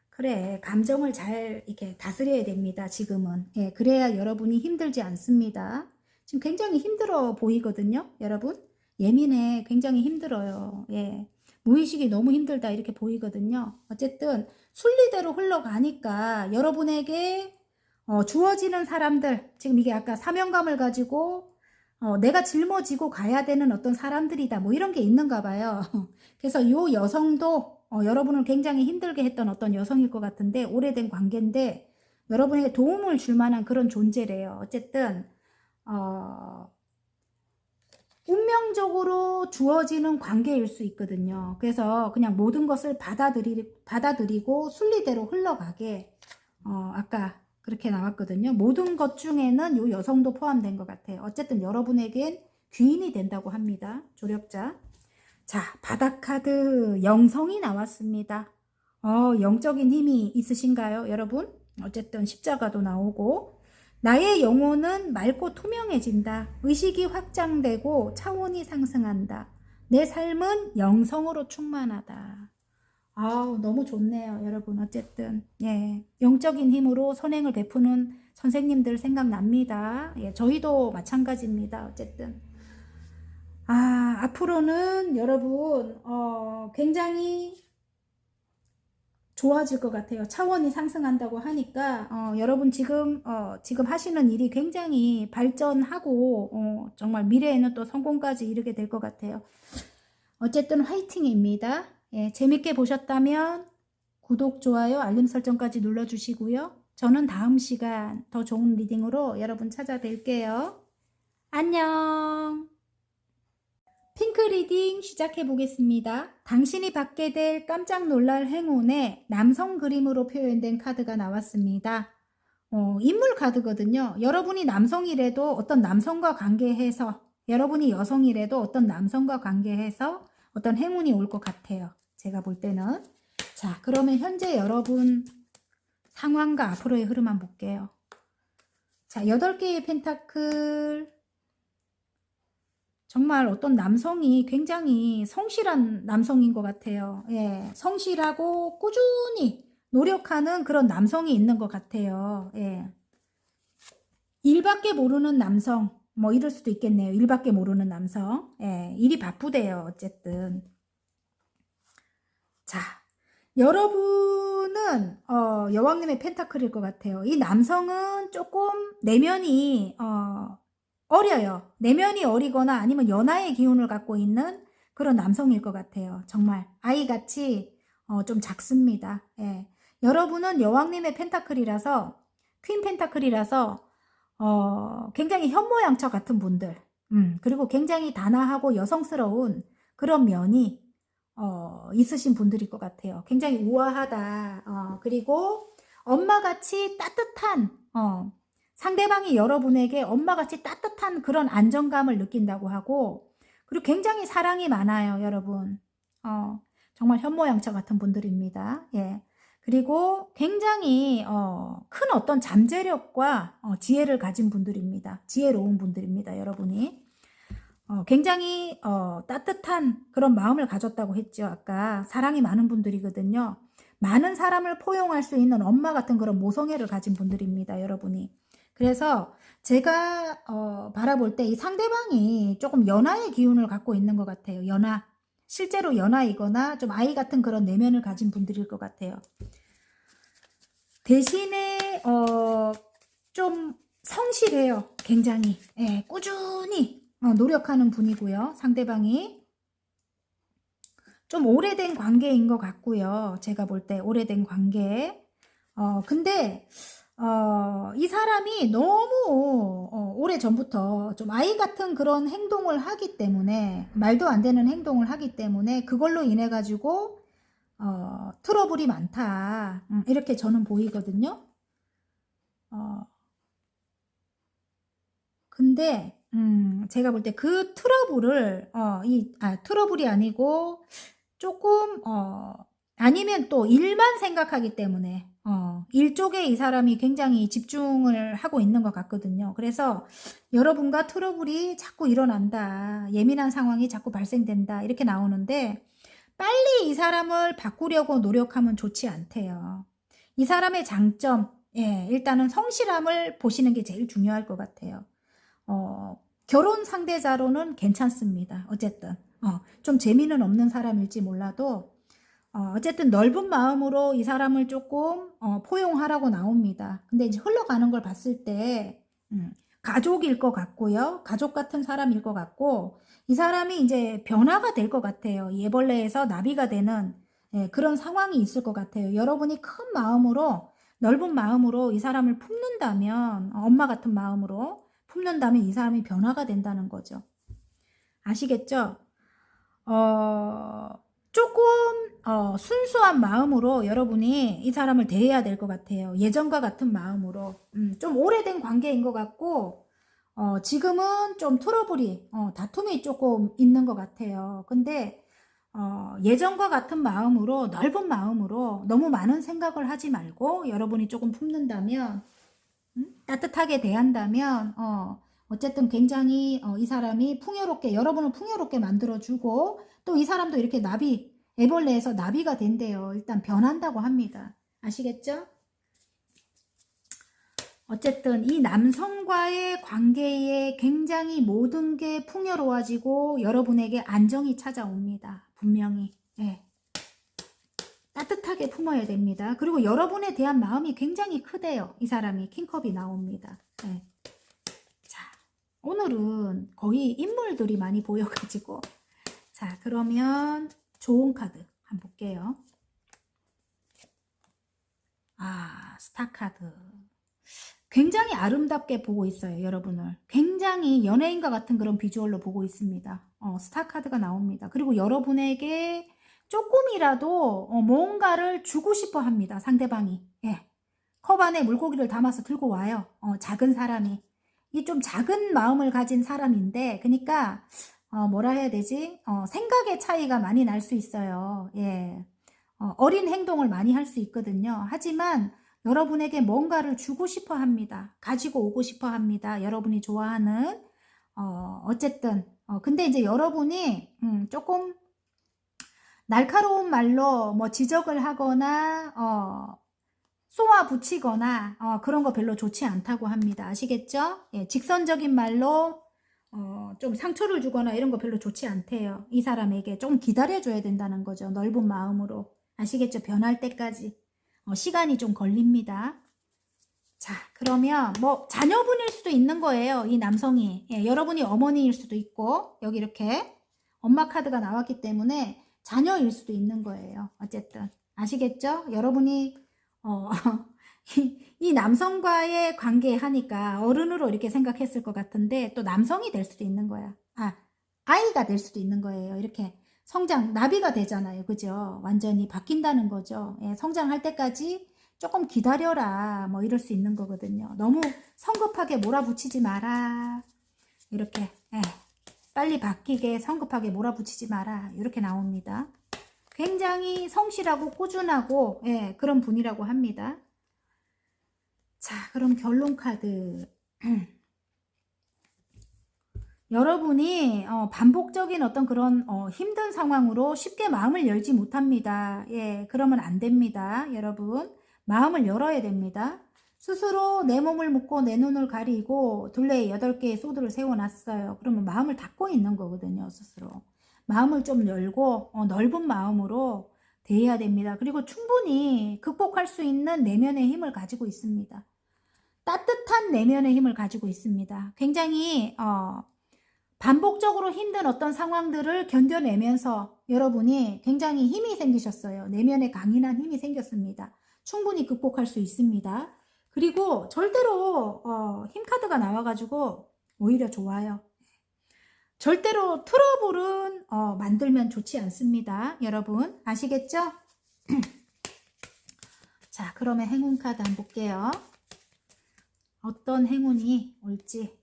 그래, 감정을 잘 이렇게 다스려야 됩니다. 지금은. 예, 그래야 여러분이 힘들지 않습니다. 지금 굉장히 힘들어 보이거든요. 여러분 예민해. 굉장히 힘들어요. 예, 무의식이 너무 힘들다 이렇게 보이거든요. 어쨌든 순리대로 흘러가니까 여러분에게 주어지는 사람들, 지금 이게 아까 사명감을 가지고 내가 짊어지고 가야 되는 어떤 사람들이다 뭐 이런 게 있는가 봐요. 그래서 이 여성도 여러분을 굉장히 힘들게 했던 어떤 여성일 것 같은데 오래된 관계인데 여러분에게 도움을 줄 만한 그런 존재래요. 어쨌든 운명적으로 주어지는 관계일 수 있거든요. 그래서 그냥 모든 것을 받아들이고 순리대로 흘러가게, 아까 그렇게 나왔거든요. 모든 것 중에는 이 여성도 포함된 것 같아요. 어쨌든 여러분에겐 귀인이 된다고 합니다. 조력자. 자, 바닥카드 영성이 나왔습니다. 영적인 힘이 있으신가요, 여러분? 어쨌든 십자가도 나오고, 나의 영혼은 맑고 투명해진다. 의식이 확장되고 차원이 상승한다. 내 삶은 영성으로 충만하다. 아우, 너무 좋네요, 여러분. 어쨌든, 예. 영적인 힘으로 선행을 베푸는 선생님들 생각납니다. 예, 저희도 마찬가지입니다. 어쨌든. 앞으로는 여러분, 굉장히 좋아질 것 같아요. 차원이 상승한다고 하니까, 여러분 지금 하시는 일이 굉장히 발전하고, 정말 미래에는 또 성공까지 이르게 될 것 같아요. 어쨌든 화이팅입니다. 예, 재밌게 보셨다면 구독, 좋아요, 알림 설정까지 눌러주시고요. 저는 다음 시간 더 좋은 리딩으로 여러분 찾아뵐게요. 안녕! 핑크 리딩 시작해 보겠습니다. 당신이 받게 될 깜짝 놀랄 행운에 남성 그림으로 표현된 카드가 나왔습니다. 인물 카드거든요. 여러분이 남성이라도 어떤 남성과 관계해서, 여러분이 여성이라도 어떤 남성과 관계해서 어떤 행운이 올 것 같아요. 제가 볼 때는. 자, 그러면 현재 여러분 상황과 앞으로의 흐름 한번 볼게요. 자, 8개의 펜타클. 정말 어떤 남성이 굉장히 성실한 남성인 것 같아요. 예, 성실하고 꾸준히 노력하는 그런 남성이 있는 것 같아요. 예. 일밖에 모르는 남성, 뭐 이럴 수도 있겠네요. 일밖에 모르는 남성. 예, 일이 바쁘대요. 어쨌든. 자, 여러분은 여왕님의 펜타클일 것 같아요. 이 남성은 조금 내면이 어려요. 내면이 어리거나 아니면 연하의 기운을 갖고 있는 그런 남성일 것 같아요. 정말 아이같이 좀 작습니다. 예. 여러분은 여왕님의 펜타클이라서, 퀸 펜타클이라서 굉장히 현모양처 같은 분들, 그리고 굉장히 단아하고 여성스러운 그런 면이 있으신 분들일 것 같아요. 굉장히 우아하다. 그리고 엄마같이 따뜻한, 상대방이 여러분에게 엄마같이 따뜻한 그런 안정감을 느낀다고 하고, 그리고 굉장히 사랑이 많아요, 여러분. 정말 현모양처 같은 분들입니다. 예. 그리고 굉장히 큰 어떤 잠재력과 지혜를 가진 분들입니다. 지혜로운 분들입니다, 여러분이. 굉장히 따뜻한 그런 마음을 가졌다고 했죠. 아까 사랑이 많은 분들이거든요. 많은 사람을 포용할 수 있는 엄마 같은 그런 모성애를 가진 분들입니다, 여러분이. 그래서 제가 바라볼 때 이 상대방이 조금 연하의 기운을 갖고 있는 것 같아요. 연하. 실제로 연하이거나 좀 아이 같은 그런 내면을 가진 분들일 것 같아요. 대신에 좀 성실해요. 굉장히. 예, 꾸준히 노력하는 분이고요. 상대방이 좀 오래된 관계인 것 같고요. 제가 볼 때 오래된 관계. 근데 이 사람이 너무 오래전부터 좀 아이 같은 그런 행동을 하기 때문에, 말도 안 되는 행동을 하기 때문에 그걸로 인해 가지고 트러블이 많다. 이렇게 저는 보이거든요. 근데 제가 볼 때 그 트러블을 트러블이 아니고 조금 아니면 또 일만 생각하기 때문에 일 쪽에 이 사람이 굉장히 집중을 하고 있는 것 같거든요. 그래서 여러분과 트러블이 자꾸 일어난다. 예민한 상황이 자꾸 발생된다. 이렇게 나오는데 빨리 이 사람을 바꾸려고 노력하면 좋지 않대요. 이 사람의 장점, 예, 일단은 성실함을 보시는 게 제일 중요할 것 같아요. 결혼 상대자로는 괜찮습니다. 어쨌든 좀 재미는 없는 사람일지 몰라도 어쨌든 넓은 마음으로 이 사람을 조금 포용하라고 나옵니다. 근데 이제 흘러가는 걸 봤을 때 가족일 것 같고요. 가족 같은 사람일 것 같고, 이 사람이 이제 변화가 될 것 같아요. 예벌레에서 나비가 되는 그런 상황이 있을 것 같아요. 여러분이 큰 마음으로, 넓은 마음으로 이 사람을 품는다면, 엄마 같은 마음으로 품는다면 이 사람이 변화가 된다는 거죠. 아시겠죠? 조금 순수한 마음으로 여러분이 이 사람을 대해야 될 것 같아요. 예전과 같은 마음으로. 좀 오래된 관계인 것 같고 지금은 좀 트러블이 다툼이 조금 있는 것 같아요. 근데 예전과 같은 마음으로, 넓은 마음으로 너무 많은 생각을 하지 말고 여러분이 조금 품는다면, 따뜻하게 대한다면 어쨌든 굉장히 이 사람이 풍요롭게, 여러분을 풍요롭게 만들어주고, 또 이 사람도 이렇게 애벌레에서 나비가 된대요. 일단 변한다고 합니다. 아시겠죠? 어쨌든 이 남성과의 관계에 굉장히 모든 게 풍요로워지고 여러분에게 안정이 찾아옵니다. 분명히. 예. 따뜻하게 품어야 됩니다. 그리고 여러분에 대한 마음이 굉장히 크대요. 이 사람이 킹컵이 나옵니다. 예. 자, 오늘은 거의 인물들이 많이 보여가지고, 자, 그러면 좋은 카드 한번 볼게요. 스타 카드. 굉장히 아름답게 보고 있어요. 여러분을 굉장히 연예인과 같은 그런 비주얼로 보고 있습니다. 스타 카드가 나옵니다. 그리고 여러분에게 조금이라도 뭔가를 주고 싶어 합니다. 상대방이. 예. 컵 안에 물고기를 담아서 들고 와요. 작은 사람이. 이 좀 작은 마음을 가진 사람인데, 그러니까 뭐라 해야 되지? 생각의 차이가 많이 날 수 있어요. 예. 어린 행동을 많이 할 수 있거든요. 하지만 여러분에게 뭔가를 주고 싶어 합니다. 가지고 오고 싶어 합니다. 여러분이 좋아하는 어쨌든 근데 이제 여러분이 조금 날카로운 말로 뭐 지적을 하거나 쏘아 붙이거나 그런 거 별로 좋지 않다고 합니다. 아시겠죠? 예, 직선적인 말로 좀 상처를 주거나 이런 거 별로 좋지 않대요. 이 사람에게 좀 기다려줘야 된다는 거죠. 넓은 마음으로. 아시겠죠? 변할 때까지. 시간이 좀 걸립니다. 자, 그러면 뭐 자녀분일 수도 있는 거예요. 이 남성이. 예, 여러분이 어머니일 수도 있고, 여기 이렇게 엄마 카드가 나왔기 때문에 자녀일 수도 있는 거예요. 어쨌든 아시겠죠? 여러분이 이 남성과의 관계 하니까 어른으로 이렇게 생각했을 것 같은데 또 남성이 될 수도 있는 거야. 아이가 될 수도 있는 거예요. 이렇게 성장, 나비가 되잖아요. 그죠? 완전히 바뀐다는 거죠. 예, 성장할 때까지 조금 기다려라. 뭐 이럴 수 있는 거거든요. 너무 성급하게 몰아붙이지 마라. 이렇게, 예, 빨리 바뀌게 성급하게 몰아붙이지 마라. 이렇게 나옵니다. 굉장히 성실하고 꾸준하고, 예, 그런 분이라고 합니다. 자, 그럼 결론 카드. 여러분이 반복적인 어떤 그런 힘든 상황으로 쉽게 마음을 열지 못합니다. 예, 그러면 안 됩니다. 여러분 마음을 열어야 됩니다. 스스로 내 몸을 묶고 내 눈을 가리고 둘레에 8개의 소드를 세워놨어요. 그러면 마음을 닫고 있는 거거든요. 스스로 마음을 좀 열고 넓은 마음으로 대해야 됩니다. 그리고 충분히 극복할 수 있는 내면의 힘을 가지고 있습니다. 따뜻한 내면의 힘을 가지고 있습니다. 굉장히 반복적으로 힘든 어떤 상황들을 견뎌내면서 여러분이 굉장히 힘이 생기셨어요. 내면에 강인한 힘이 생겼습니다. 충분히 극복할 수 있습니다. 그리고 절대로 힘카드가 나와가지고 오히려 좋아요. 절대로 트러블은 만들면 좋지 않습니다. 여러분 아시겠죠? 자, 그러면 행운 카드 한번 볼게요. 어떤 행운이 올지.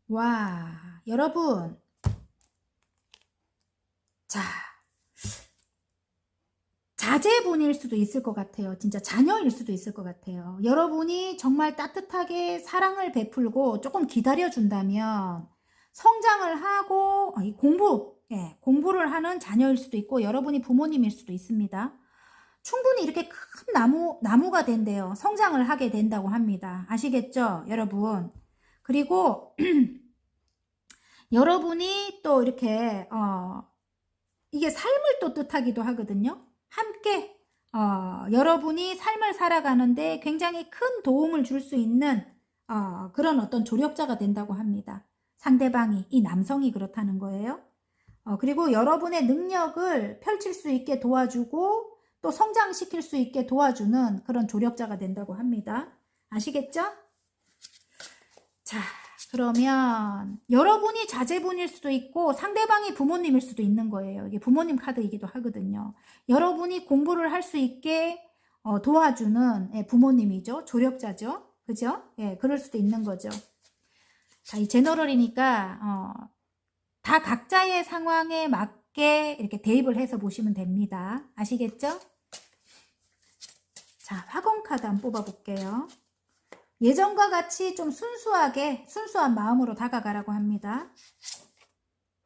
와, 여러분. 자, 자제분일 수도 있을 것 같아요. 진짜 자녀일 수도 있을 것 같아요. 여러분이 정말 따뜻하게 사랑을 베풀고 조금 기다려준다면 성장을 하고 공부를 하는 자녀일 수도 있고 여러분이 부모님일 수도 있습니다. 충분히 이렇게 큰 나무가 된대요. 성장을 하게 된다고 합니다. 아시겠죠, 여러분? 그리고 여러분이 또 이렇게 이게 삶을 또 뜻하기도 하거든요. 함께 여러분이 삶을 살아가는데 굉장히 큰 도움을 줄 수 있는 그런 어떤 조력자가 된다고 합니다. 상대방이, 이 남성이 그렇다는 거예요. 그리고 여러분의 능력을 펼칠 수 있게 도와주고 또 성장시킬 수 있게 도와주는 그런 조력자가 된다고 합니다. 아시겠죠? 자, 그러면 여러분이 자제분일 수도 있고 상대방이 부모님일 수도 있는 거예요. 이게 부모님 카드이기도 하거든요. 여러분이 공부를 할 수 있게 도와주는 부모님이죠. 조력자죠. 그죠? 예, 그럴 수도 있는 거죠. 자, 이 제너럴이니까 다 각자의 상황에 맞게 이렇게 대입을 해서 보시면 됩니다. 아시겠죠? 자, 화공 카드 한번 뽑아볼게요. 예전과 같이 좀 순수한 마음으로 다가가라고 합니다.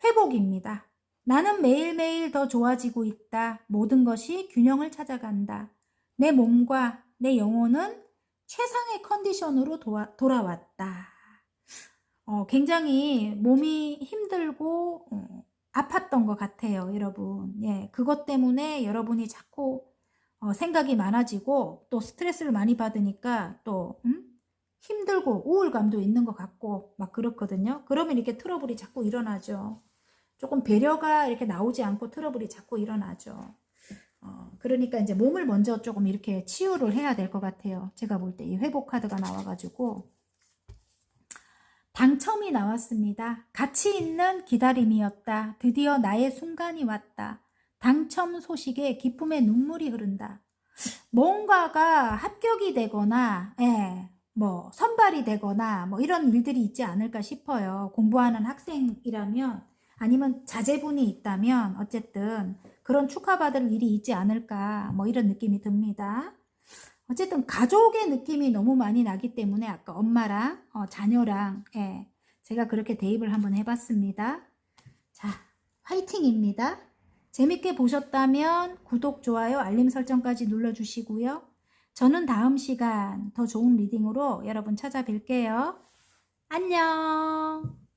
회복입니다. 나는 매일매일 더 좋아지고 있다. 모든 것이 균형을 찾아간다. 내 몸과 내 영혼은 최상의 컨디션으로 돌아왔다. 굉장히 몸이 힘들고 아팠던 것 같아요, 여러분. 예, 그것 때문에 여러분이 자꾸 생각이 많아지고 또 스트레스를 많이 받으니까 또 힘들고 우울감도 있는 것 같고 막 그렇거든요. 그러면 이렇게 트러블이 자꾸 일어나죠. 조금 배려가 이렇게 나오지 않고 트러블이 자꾸 일어나죠. 그러니까 이제 몸을 먼저 조금 이렇게 치유를 해야 될 것 같아요. 제가 볼 때 이 회복 카드가 나와가지고 당첨이 나왔습니다. 가치 있는 기다림이었다. 드디어 나의 순간이 왔다. 당첨 소식에 기쁨의 눈물이 흐른다. 뭔가가 합격이 되거나, 예, 뭐 선발이 되거나 뭐 이런 일들이 있지 않을까 싶어요. 공부하는 학생이라면 아니면 자제분이 있다면 어쨌든 그런 축하받을 일이 있지 않을까 뭐 이런 느낌이 듭니다. 어쨌든 가족의 느낌이 너무 많이 나기 때문에 아까 엄마랑 자녀랑 예, 제가 그렇게 대입을 한번 해봤습니다. 자, 화이팅입니다. 재밌게 보셨다면 구독, 좋아요, 알림 설정까지 눌러주시고요. 저는 다음 시간 더 좋은 리딩으로 여러분 찾아뵐게요. 안녕.